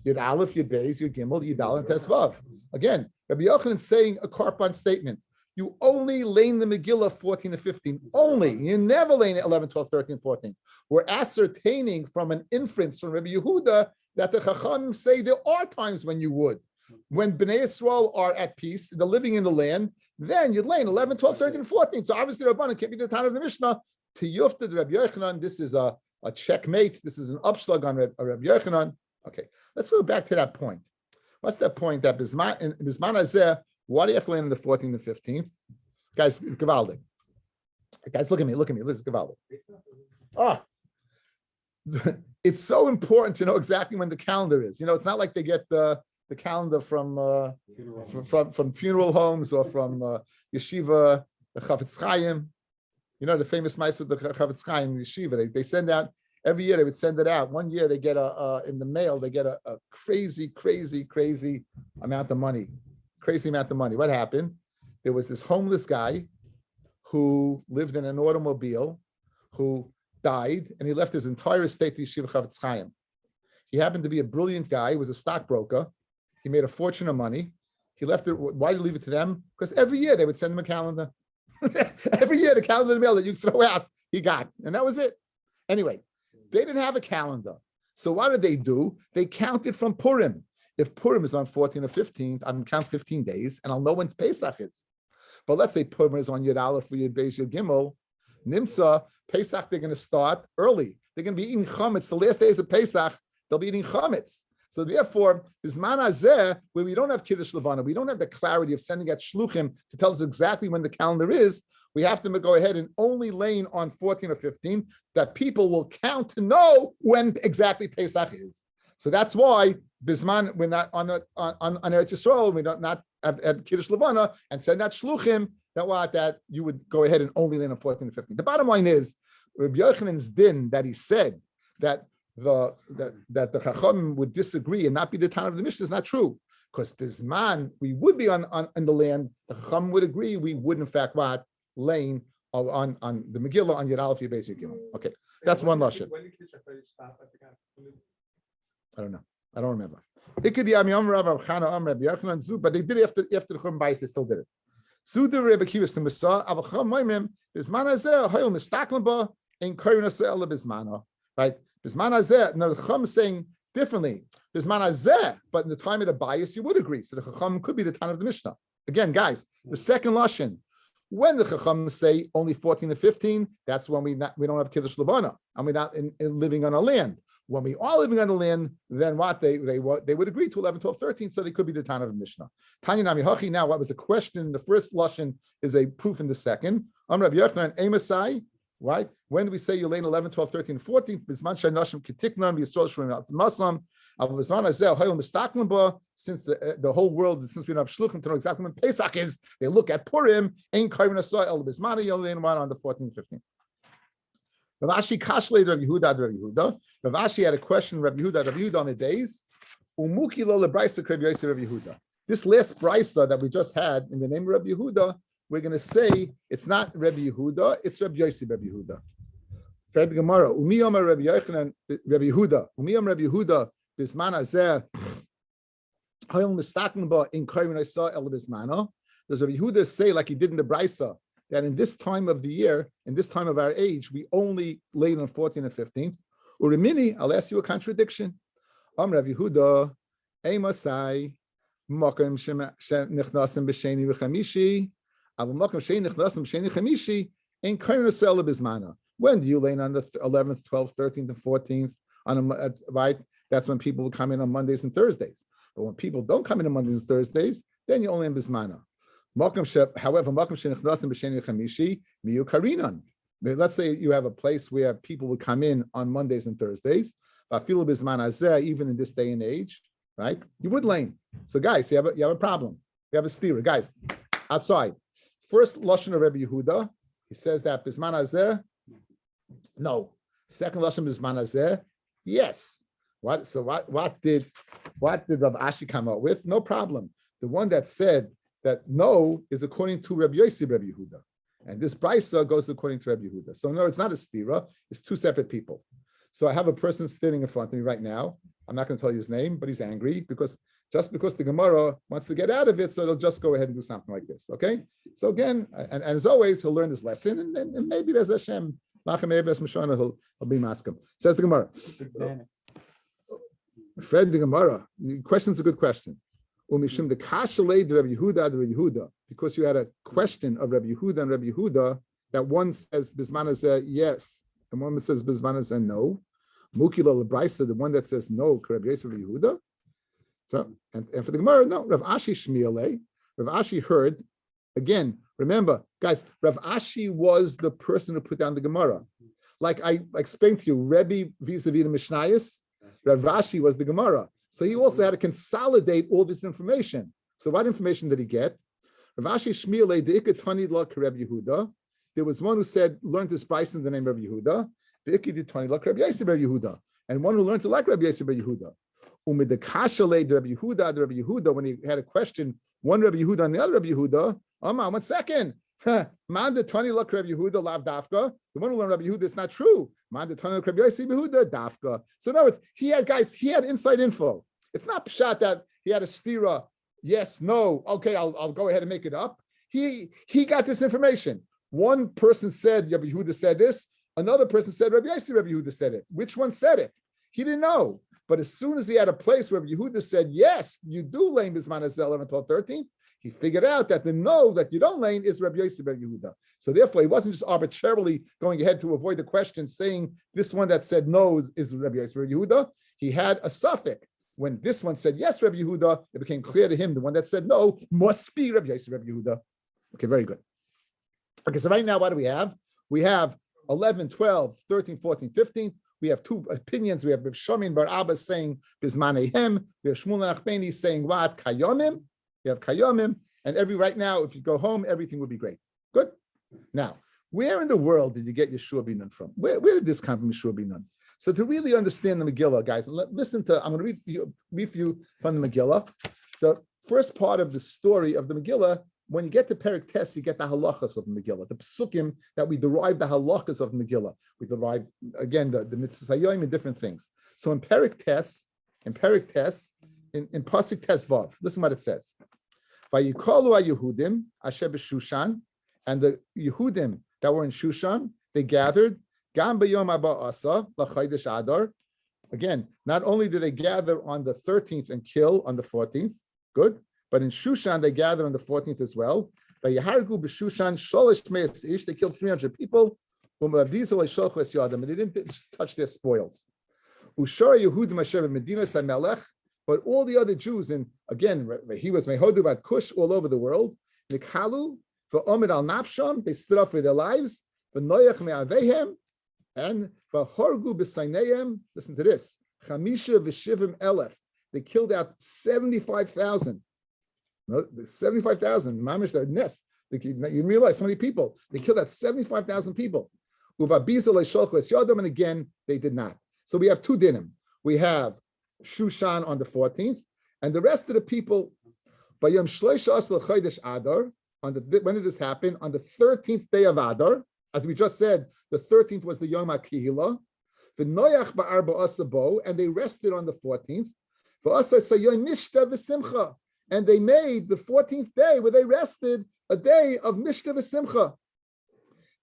Yud Aleph, Yud Beis, Yud Gimel, Yud Dal, and Tesvav. Again, Rabbi Yochanan is saying a Karpan statement. You only lane the Megillah 14 to 15. Only. You never lane 11, 12, 13, 14. We're ascertaining from an inference from Rabbi Yehuda that the Chacham say there are times when you would. When Bnei Yisrael are at peace, they're living in the land, then you'd lane 11, 12, 13, 14. So obviously Rabbanan can't be the time of the Mishnah. To Yufta Rabbi Yochanan, this is a checkmate. This is an upslug on Rabbi Yochanan. Okay, let's go back to that point. What's that point? That Bisman Hazeh, why do you have to land in the 14th and 15th? Guys, it's Gavaldik. Guys, look at me. This is Gavaldik. It's so important to know exactly when the calendar is. It's not like they get the calendar from funeral homes or from yeshiva, the Chavetz Chaim. The famous mice with the Chavetz Chaim, the yeshiva. They send out every year. They would send it out. One year they get in the mail. They get a crazy amount of money. Crazy amount of money. What happened? There was this homeless guy who lived in an automobile who died, and he left his entire estate to Yeshiva Chavetz Chaim. He happened to be a brilliant guy. He was a stockbroker. He made a fortune of money. He left it. Why did he leave it to them? Because every year they would send him a calendar. Every year the calendar in the mail that you throw out, he got. And that was it. Anyway, they didn't have a calendar. So what did they do? They counted from Purim. If Purim is on 14 or 15th, I'm going to count 15 days, and I'll know when Pesach is. But let's say Purim is on Yud Aleph, Yud Beis, Yud Gimel, Nimsa, Pesach, they're going to start early. They're going to be eating chametz. The last days of Pesach, they'll be eating chametz. So therefore, Bisman Hazeh, where we don't have Kiddush Levana, we don't have the clarity of sending out shluchim to tell us exactly when the calendar is, we have to go ahead and only lane on 14 or 15 that people will count to know when exactly Pesach is. So that's why Bisman, we're not on Eretz Yisrael, we don't not have Kiddush Levana and send out shluchim that you would go ahead and only lane on 14 and 15. The bottom line is Rabbi Yochanan's din that he said that the Chacham would disagree and not be the town of the Mishnah is not true. Because Bisman, we would be on the land, the Chacham would agree, we would in fact lane on the Megillah on Yud Aleph Yud Beis Yud Gimel. Okay, that's one lashon. I don't know. I don't remember. It could be Amiyam Rav Chana Am Rabbi Yochanan Zu, but they did it after the Churban Bayis. They still did it. Zu the Rebbe Kivus the Masa Avacham Moimim Bisman Hazeh Hayil Mistaklan Ba in Korin Hazeh Ela Bismana. Right? Bisman Hazeh. Now the Chacham is saying differently. Bisman Hazeh, but in the time of the Bayis you would agree. So the Chacham could be the time of the Mishnah. Again, guys, the second lashon. When the Chacham say only 14 to 15, that's when we don't have Kiddush Levana and we're not living on our land. When we are living on the land, then what they would agree to 11, 12, 13, so they could be the Tana of the Mishnah. Tanya Nami Hachi. Now, what was a question in the first lashon is a proof in the second. Rabbi Yochanan Amasai, right? When do we say you lane 11, 12, 13, 14? Bisman Shanashim Kitiknan Yisrael Shrim Masam. Since the whole world, since we don't have shluchim to know exactly when Pesach is, they look at Purim. Ain't Kaivin Asai El Bismana. You only one on the 14, 15. Rav Ashi Kashle Rabbi Yehuda. Rav Ashi had a question. Rabbi Yehuda on the days. Umuki lo lebraisa Rabbi Yosef Rabbi Yehuda. This last brisa that we just had in the name of Rabbi Yehuda, we're going to say it's not Rabbi Yehuda, it's Rabbi Yosef Rabbi Yehuda. Fred Gemara. Umiyam Rabbi Yochanan Rabbi Yehuda. Umiyam Rabbi Yehuda Bisman Hazeh Hayil Mistaklan Ba in Korin Hazeh El Bismana. Does Rabbi Yehuda say like he did in the brisa that in this time of the year, in this time of our age, we only lay on 14 and 15th? Urimini, I'll ask you a contradiction. Rav Yehuda, Masai, Mokim Nichnasim B'Sheni V'Chamishi, Avu Mokim Sheni Nichnasim B'Sheni Chamishi, Ein Kain Sela Bismana. When do you lane on the 11th, 12th, 13th, and 14th? Right? That's when people will come in on Mondays and Thursdays. But when people don't come in on Mondays and Thursdays, then you only in Bismana. However, let's say you have a place where people would come in on Mondays and Thursdays, even in this day and age, right? You would lane. So guys, you have a problem. You have a steerer. Guys, outside. First Lashon of Rabbi Yehuda, he says that Bisman Hazeh, no. Second Lashon Bisman Hazeh, yes. What did Rav Ashi come up with? No problem. The one that said that no is according to Rabbi Yossi, Rabbi Yehuda. And this Brisa goes according to Rabbi Yehuda. So no, it's not a stira, it's two separate people. So I have a person sitting in front of me right now. I'm not going to tell you his name, but he's angry because the Gemara wants to get out of it, so they'll just go ahead and do something like this. Okay? So again, and as always, he'll learn his lesson, and maybe there's Hashem, he'll be maskim. Says the Gemara. Fred the Gemara, the question's a good question. Umishim the kashalei Rabbi Yehuda, because you had a question of Rabbi Yehuda and Rabbi Yehuda that one says Bisman Hazeh yes, and one says Bisman Hazeh no. Mukila lebraisa, the one that says no, Rabbi Yosef Rabbi Yehuda. So and for the Gemara, no, Rav Ashi shmiele. Rav Ashi heard again. Remember, guys, Rav Ashi was the person who put down the Gemara. Like I explained to you, Rebbe vis-a-vis the Mishnayos, Rav Ashi was the Gemara. So he also had to consolidate all this information. So what information did he get? Rav Ashi shmiele deikatani la Rabbi Yehuda. There was one who said, learned this price in the name of Rabbi Yehuda. Deikatani la Rabbi Yosef Rabbi Yehuda. And one who learned to like Rabbi Yosef Rabbi Yehuda. Umid the kashalei Rabbi Yehuda, when he had a question, one Rabbi Yehuda and the other Rabbi Yehuda. 1 second. Man the Tani look Rabbi Yehuda lav dafka. The one who learned Rabbi Yehuda, it's not true. Man the Tani look Rabbi Yosef Yehuda dafka. So in other words, he had inside info. It's not pshat that he had a stira. Yes, no. Okay, I'll go ahead and make it up. He got this information. One person said Rabbi Yehuda said this. Another person said Rabbi Yosef Rabbi Yehuda said it. Which one said it? He didn't know. But as soon as he had a place where Rabbi Yehuda said, yes, you do lane Bisman Hazeh 11, 12, 13, he figured out that the no that you don't lane is Rabbi Yosef Rabbi Yehuda. So therefore, he wasn't just arbitrarily going ahead to avoid the question, saying this one that said no is Rabbi Yosef Rabbi Yehuda. He had a suffix. When this one said yes, Rabbi Yehuda, it became clear to him the one that said no must be Rabbi Yosef Rabbi Yehuda. Okay, very good. Okay, so right now, what do we have? We have 11, 12, 13, 14, 15. We have two opinions. We have Rav Shimon bar Abba saying Bismanehem. We have Shmuel Nachmani saying what? Kayomim. You have Kayomim. And right now, if you go home, everything will be great. Good. Now, where in the world did you get Yeshua Binan from? Where did this come from, Yeshua Binan? So to really understand the Megillah, guys, listen to, I'm going to read you from the Megillah. The first part of the story of the Megillah, when you get to Perek Tes, you get the halachas of the Megillah, the psukim that we derive the halachas of the Megillah. We derive, again, the mitzvahs hayoim and different things. So in Perek Tes, in Pasuk Tes Vav, listen what it says. Vayikalu ha-Yehudim asher b'Shushan, and the Yehudim that were in Shushan, they gathered, Gam b'yom haba asa l'chaydesh Adar. Again, not only did they gather on the 13th and kill on the 14th, good, but in Shushan, they gathered on the 14th as well. Vayahargu b'Shushan sholish me'as ish, they killed 300 people, and they didn't touch their spoils. Ushara Yehudim asher b'Medinas hamelech, but all the other Jews, and again, he was Mehodu bat Kush all over the world, Nikhalu, v'omid al nafsham, they stood up for their lives, v'noyach me'avehem, and v'horgu b'sayneyem, listen to this, chamisha v'shivim elef, they killed out 75,000. No, 75,000. Mamish, their nest. You realize so many people. They killed out 75,000 people. And again, they did not. So we have two dinim. We have Shushan on the 14th, and the rest of the people. When did this happen? On the 13th day of Adar, as we just said, the 13th was the Yom HaKehillah. And they rested on the 14th. And they made the 14th day where they rested a day of Mishta v'Simcha.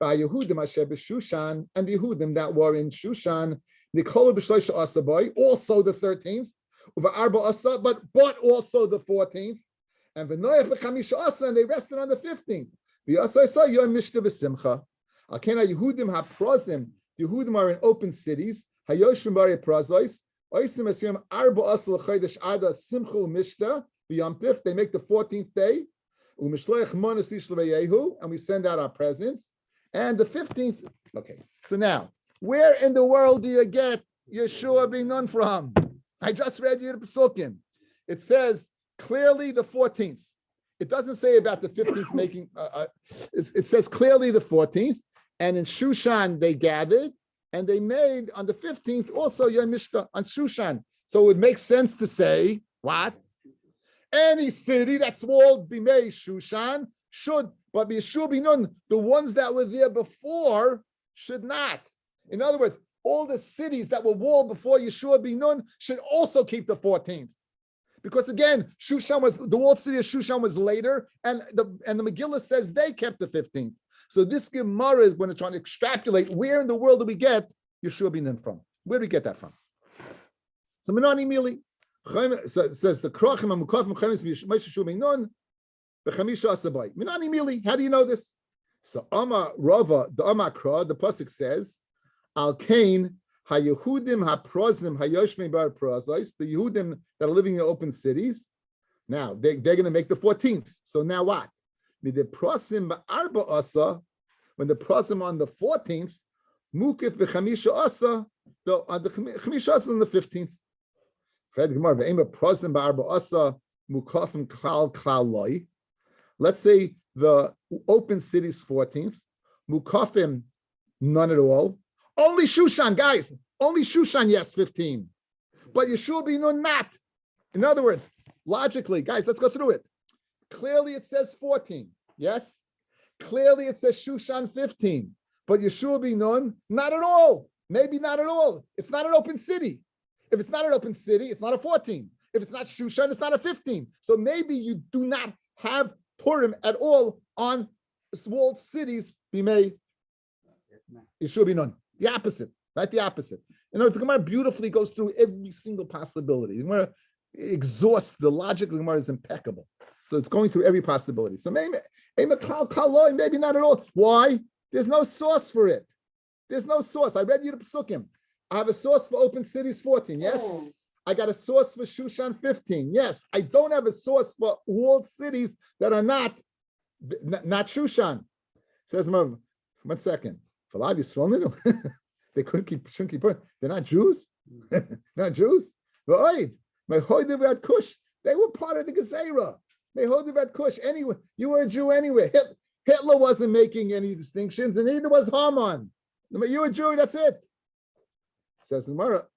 Yehudim asher b'Shushan, and the Yehudim that were in Shushan, Nikolu b'Shloisha Asaboy, also the 13th, but also the 14th. And v'noyach b'chamisha asa, and they rested on the 15th. V'yasai sa yom mishta b'simcha. Alkena Yehudim haprozim. The Yehudim are in open cities. Hayoshim bari prazois. Oisim esyom arba asa l'chaydesh ada simcha mishta v'yom tif. They make the 14th day. U'mishloach monas ish l'reyehu, and we send out our presents. And the 15th. Okay. So now, where in the world do you get Yeshua being known from? I just read you the Pesukim. It says clearly the 14th. It doesn't say about the 15th making, it says clearly the 14th. And in Shushan, they gathered and they made on the 15th also Yom Mishta on Shushan. So it would make sense to say, what? Any city that's walled be made Shushan should, but Yeshua be known, the ones that were there before should not. In other words, all the cities that were walled before Yeshua be known should also keep the 14th. Because again, Shushan was, the walled city of Shushan was later, and the Megillah says they kept the 15th. So this Gemara is going to try to extrapolate where in the world do we get Yeshua be known from? Where do we get that from? So Menani Mili says the Krachim and Mukafim Chemis Yeshua be known. Minani Mili, how do you know this? So Amar Rava, the Amar Kra, the pasuk says, Al Kain HaYehudim HaProzim HaYoshvim Bar Prozos, the Yehudim that are living in open cities. Now they're going to make the 14th. So now what? Mide Prosim Ba'arba Asa, when the Prosim on the 14th, Mukif B'Chamisha Asa, on the Chamisha Asa on the 15th. Fred Gemara Ve'ema Prosim Ba'arba Asa Mukafim Klal Loi. Let's say the open city's 14th, Mukafim, none at all. Only Shushan, guys, only Shushan, yes, 15. But Yeshua be known not. In other words, logically, guys, let's go through it. Clearly it says 14, yes? Clearly it says Shushan 15. But Yeshua be known, not at all. Maybe not at all. It's not an open city. If it's not an open city, it's not a 14. If it's not Shushan, it's not a 15. So maybe you do not have Purim at all on walled cities be made. It should be none. The opposite, right? The opposite. In other words, the Gemara beautifully goes through every single possibility. The Gemara exhausts the logic. The Gemara is impeccable. So it's going through every possibility. So maybe not at all. Why? There's no source for it. There's no source. I read you the Pesukim. I have a source for open cities 14. Yes. I got a source for Shushan 15. Yes, I don't have a source for walled cities that are not Shushan. Says, 1 second. They shouldn't keep. They're not Jews. Not Jews. They were part of the Gezerah. Kush. Anyway, you were a Jew anyway. Hitler wasn't making any distinctions, and neither was Haman. You were a Jew. That's it. Says the Gemara.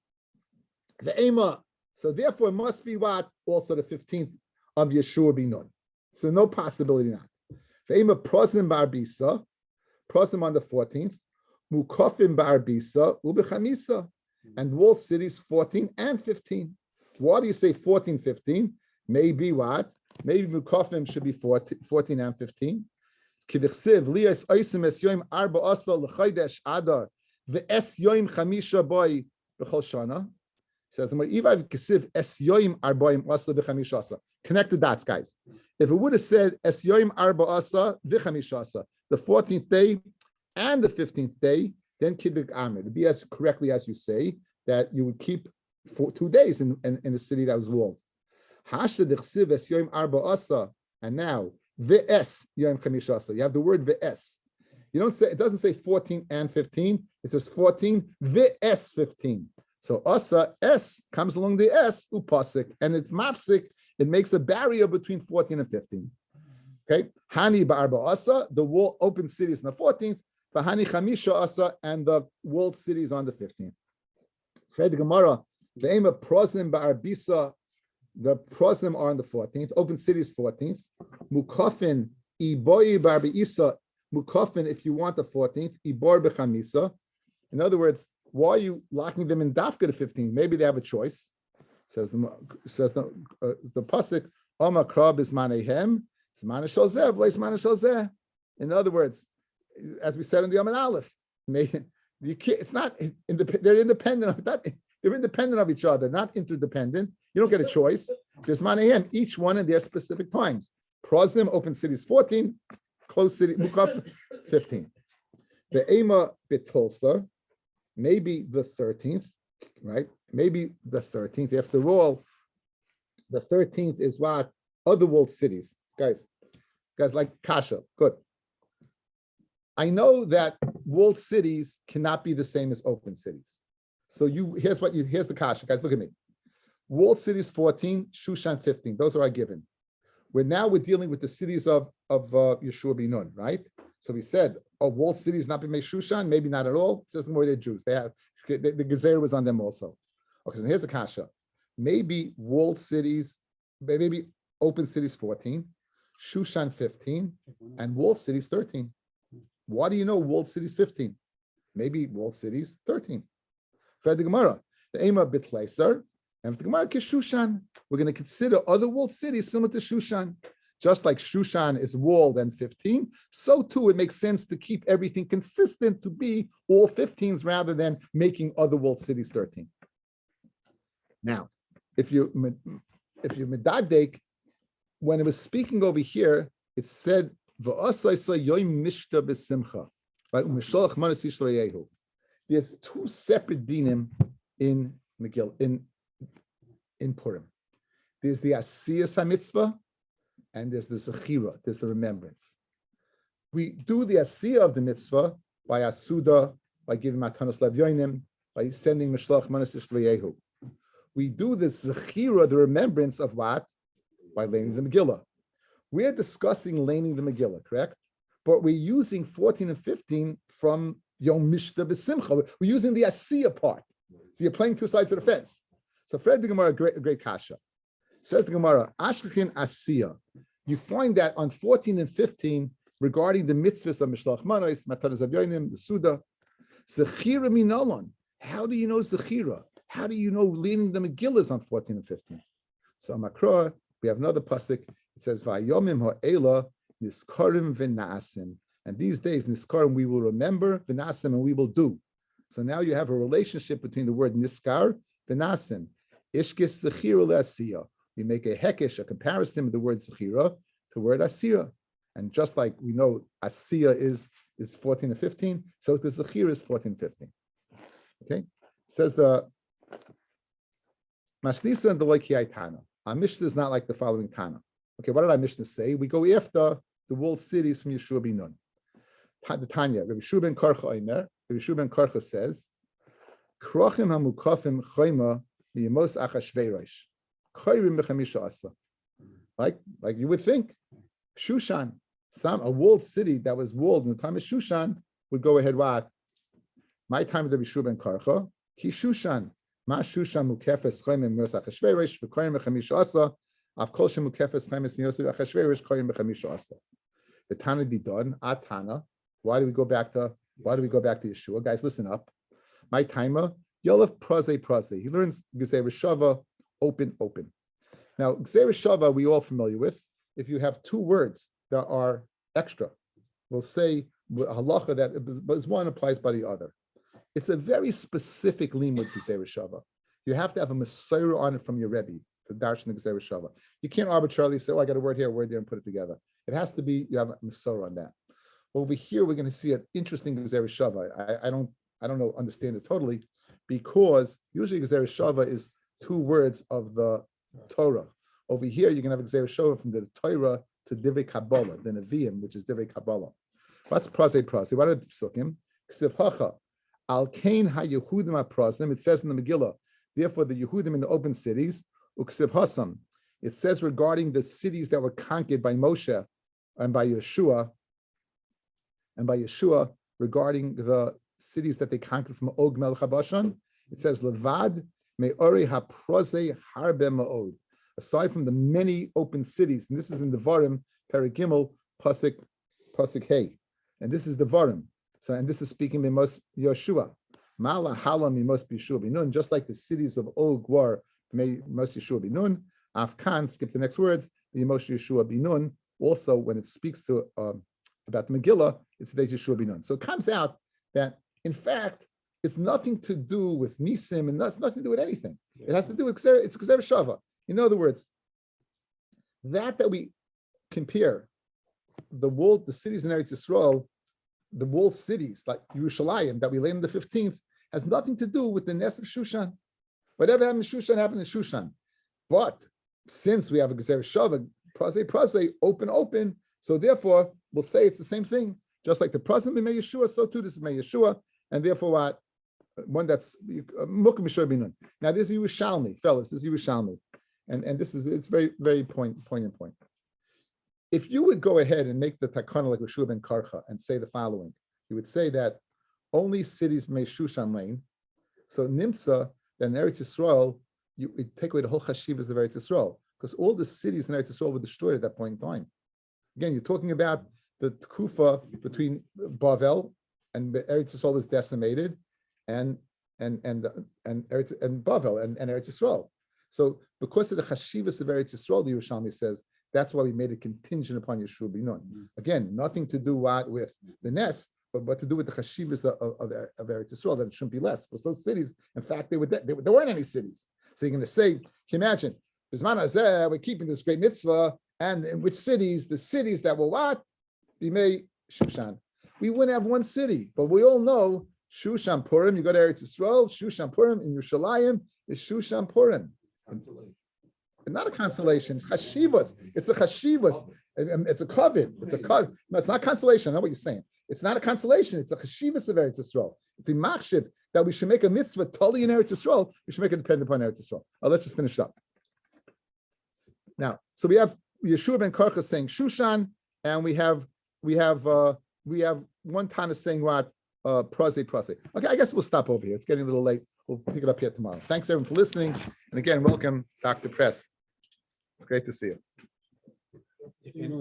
The Ema, so therefore it must be what? Also the 15th of Yeshua be known. So no possibility not. The Ema Prosim Bar Bisa, Prosim on the 14th, Mukafim Bar Bisa, Ubechamisa, and walled cities 14 and 15. Why do you say 14, 15? Maybe what? Maybe Mukafim should be 14 and 15. Kidichsiv, Lias Oisim Es Yoim Arba Asa L'chaydesh Adar, Ve'es Yoim Chamisha Boy B'chol Shana. Says connect the dots, guys. If it would have said Es Yoim Arba Asa V'Chamishasa, the 14th day and the 15th day, then Kiddush Amr. To be as correctly as you say, that you would keep for 2 days in the city that was walled. Hashad Chsiv Es Yoim Arba Asa, and now V'es Yoim Chamishasa. You have the word V'es. You don't say, it doesn't say 14 and 15. It says 14 V'es 15. So Asa, S comes along the S, upasik, and it's mafsik, it makes a barrier between 14 and 15. Okay? Hani ba'arba Asa, the wall open cities on the 14th, Vahani Chamisha Asa, and the walled cities on the 15th. Fred Gemara, the aim of Prosim ba'arbisa, the Prosim are on the 14th, open cities 14th, Mukafin, Iboi ba'arbi Isa, Mukafin, if you want the 14th, Ibor b'chamisa. In other words, why are you locking them in Dafka to 15? Maybe they have a choice. Says the pasuk, Oma krab is manehem, zman shel zeh, v'lo zman shel zeh. In other words, as we said in the Yom Aleph, you can't, it's not they're independent of that. They're independent of each other, not interdependent. You don't get a choice. Bismanayim, each one in their specific times. Prozim, open cities 14, closed city, Mukaf 15. The Ema Bitulsa, maybe the 13th, right? Maybe the 13th. After all, the 13th is what? Other world cities. Guys like Kasha. Good. I know that walled cities cannot be the same as open cities. So here's the Kasha. Guys, look at me. Walled cities 14, Shushan 15. Those are our given. We're dealing with the cities of Yeshua bin Nun, right? So we said, walled cities not be made Shushan, maybe not at all. It says more they're Jews. They have the Gezer was on them also. Okay, so here's the Kasha. Maybe walled cities, maybe open cities 14, Shushan 15, and walled cities 13. Why do you know walled cities 15? Maybe walled cities 13. Fred the Gemara, the Ema Bitleiser, and the Gemara Shushan. We're going to consider other walled cities similar to Shushan. Just like Shushan is walled and 15, so too it makes sense to keep everything consistent to be all 15s rather than making other walled cities 13. Now, if you medadek, when it was speaking over here, it said yoim mishta b'simcha, right? There's two separate dinim in Megillah in Purim. There's the Asiyas HaMitzvah, and there's the Zechira, there's the remembrance. We do the Asiyah of the mitzvah by Asuda, by giving Matanos Levyonim, by sending Mishloach Manas Yishleyehu. We do the Zechira, the remembrance of what? By laning the Megillah. We're discussing laning the Megillah, correct? But we're using 14 and 15 from Yom Mishta B'Simcha. We're using the Asiyah part. So you're playing two sides of the fence. So Fred the Gemara, great kasha. Says the Gemara, Ashlichin Asiyah. You find that on 14 and 15, regarding the mitzvahs of Mishloach Manos, Matanos Avyonim, the Suda, Zechira Minolon. How do you know Zechira? How do you know leaning the Megillahs on 14 and 15? So Makra, we have another pasuk. It says, Vayomim ha'ela niskarim v'na'asim. And these days, niskarim, we will remember, v'na'asim, and we will do. So now you have a relationship between the word niskar, v'na'asim. Ishkis zechira le'asiyah. We make a hekesh, a comparison of the word zechira to the word asiyah. And just like we know asiyah is 14 and 15, so the zechira is 14 and 15. Okay? Says the Masnisa and the Loiki Tana. Our Mishnah is not like the following Tana. Okay, what did our Mishnah say? We go after the walled cities from Yeshua bin Nun. The Tanya, Rabbi Shua ben Karcha Omer, Rabbi Shua ben Karcha says, Krochim hamukafim chayma miyamos achashveirosh. Chayrim b'chamisha asa. Like you would think, Shushan, a walled city that was walled in the time of Shushan would go ahead what? My time of Rabbi Shua ben Karcha, Ki Shushan. Ma Shushan mukefes chayim miyamos achashveirosh v'chayrim b'chamisha asa. Av kol shem mukefes chayim miyamos achashveirosh chayim b'chamisha asa. The Tana be done. Atana. Why do we go back to Yeshua? Guys, listen up. My timer, Yolef Praze. He learns Gezer Shava, open. Now, Gezer Shava, we all familiar with. If you have two words that are extra, we'll say halacha that is one applies by the other. It's a very specific limud Gezer Shava. You have to have a Messiah on it from your Rebbe to darshan the Gezer Shava. You can't arbitrarily say, I got a word here, a word there, and put it together. It has to be, you have a Messiah on that. Over here, we're going to see an interesting Gezer Shava. I don't understand it totally, because usually Gezer Shava is two words of the Torah. Over here, you're going to have Gezer Shava from the Torah to Divrei Kabbalah, the Nevi'im, which is Divrei Kabbalah. What's Praze? What are the psukim? Ksiv hacha al kain ha-Yehudim ha-Prazim. It says in the Megillah, therefore the Yehudim in the open cities, uksiv hasam. It says regarding the cities that were conquered by Moshe and by Yeshua, regarding the cities that they conquered from Og Melech HaBashan, it says Levad me'ori haproze harbe ma'od. Aside from the many open cities, and this is in the Varim, Perigimel, Pasuk Hey, and this is the Varim. So, and this is speaking Mimos Yeshua. Mala Hala Mimos Yeshua Binun, just like the cities of Og were Mimos Yeshua Binun. Afkan, skip the next words, Mimos Yeshua Binun. Also, when it speaks to about the Megillah, it's the Yeshua Binun. So it comes out that, in fact, it's nothing to do with Nisim, and that's nothing to do with anything. It has to do with it's Gzeir Shava. In other words, that we compare the cities in Eretz Yisrael, the walled cities like Yerushalayim that we lay in the 15th, has nothing to do with the Ness of Shushan. Whatever happened in Shushan, Shushan. But since we have a Gzeir Shava, Prase, open, so therefore we'll say it's the same thing. Just like the present B'mei Yeshua, so too this is B'mei Yeshua, and therefore what? One that's Mukim B'Shor Binun. Now this is Yerushalmi, fellas. This is Yerushalmi, and this is it's very very poignant point. If you would go ahead and make the takana like Reshua ben Karcha and say the following, you would say that only cities may Shushan Lane. So Nimtza, then Eretz Yisrael, you take away the whole chashivas of Eretz Yisrael, because all the cities in Eretz Yisrael were destroyed at that point in time. Again, you're talking about the Kufa between Bavel and Eretz Yisrael was decimated, and Eretz and Bavel and Eretz Yisrael. So because of the chashivas of Eretz Yisrael, the Yerushalmi says that's why we made a contingent upon Yeshua Binun. Again, nothing to do with the Ness, but to do with the chashivas of Eretz Yisrael, that it shouldn't be less. Because those cities, in fact, there weren't any cities. So you're going to say, can you imagine? Bisman hazeh, we're keeping this great mitzvah, and in which cities? The cities that were what? Bimei Shushan. We wouldn't have one city, but we all know Shushan Purim. You go to Eretz Yisrael, Shushan Purim in Yerushalayim is Shushan Purim. It's not a consolation. It's chashivas. It's a chashivas. It's a covet. It's a covet. No, it's not consolation. I know what you're saying. It's not a consolation. It's a chashivas of Eretz Yisrael. It's a machshiv that we should make a mitzvah totally in Eretz Yisrael. We should make it dependent upon Eretz Yisrael. Let's just finish up. Now, so we have Yeshua ben Karcha saying Shushan, and we have one Tana saying what Prase. Okay, I guess we'll stop over here. It's getting a little late. We'll pick it up here tomorrow. Thanks everyone for listening, and again, welcome, Dr. Press. It's great to see you.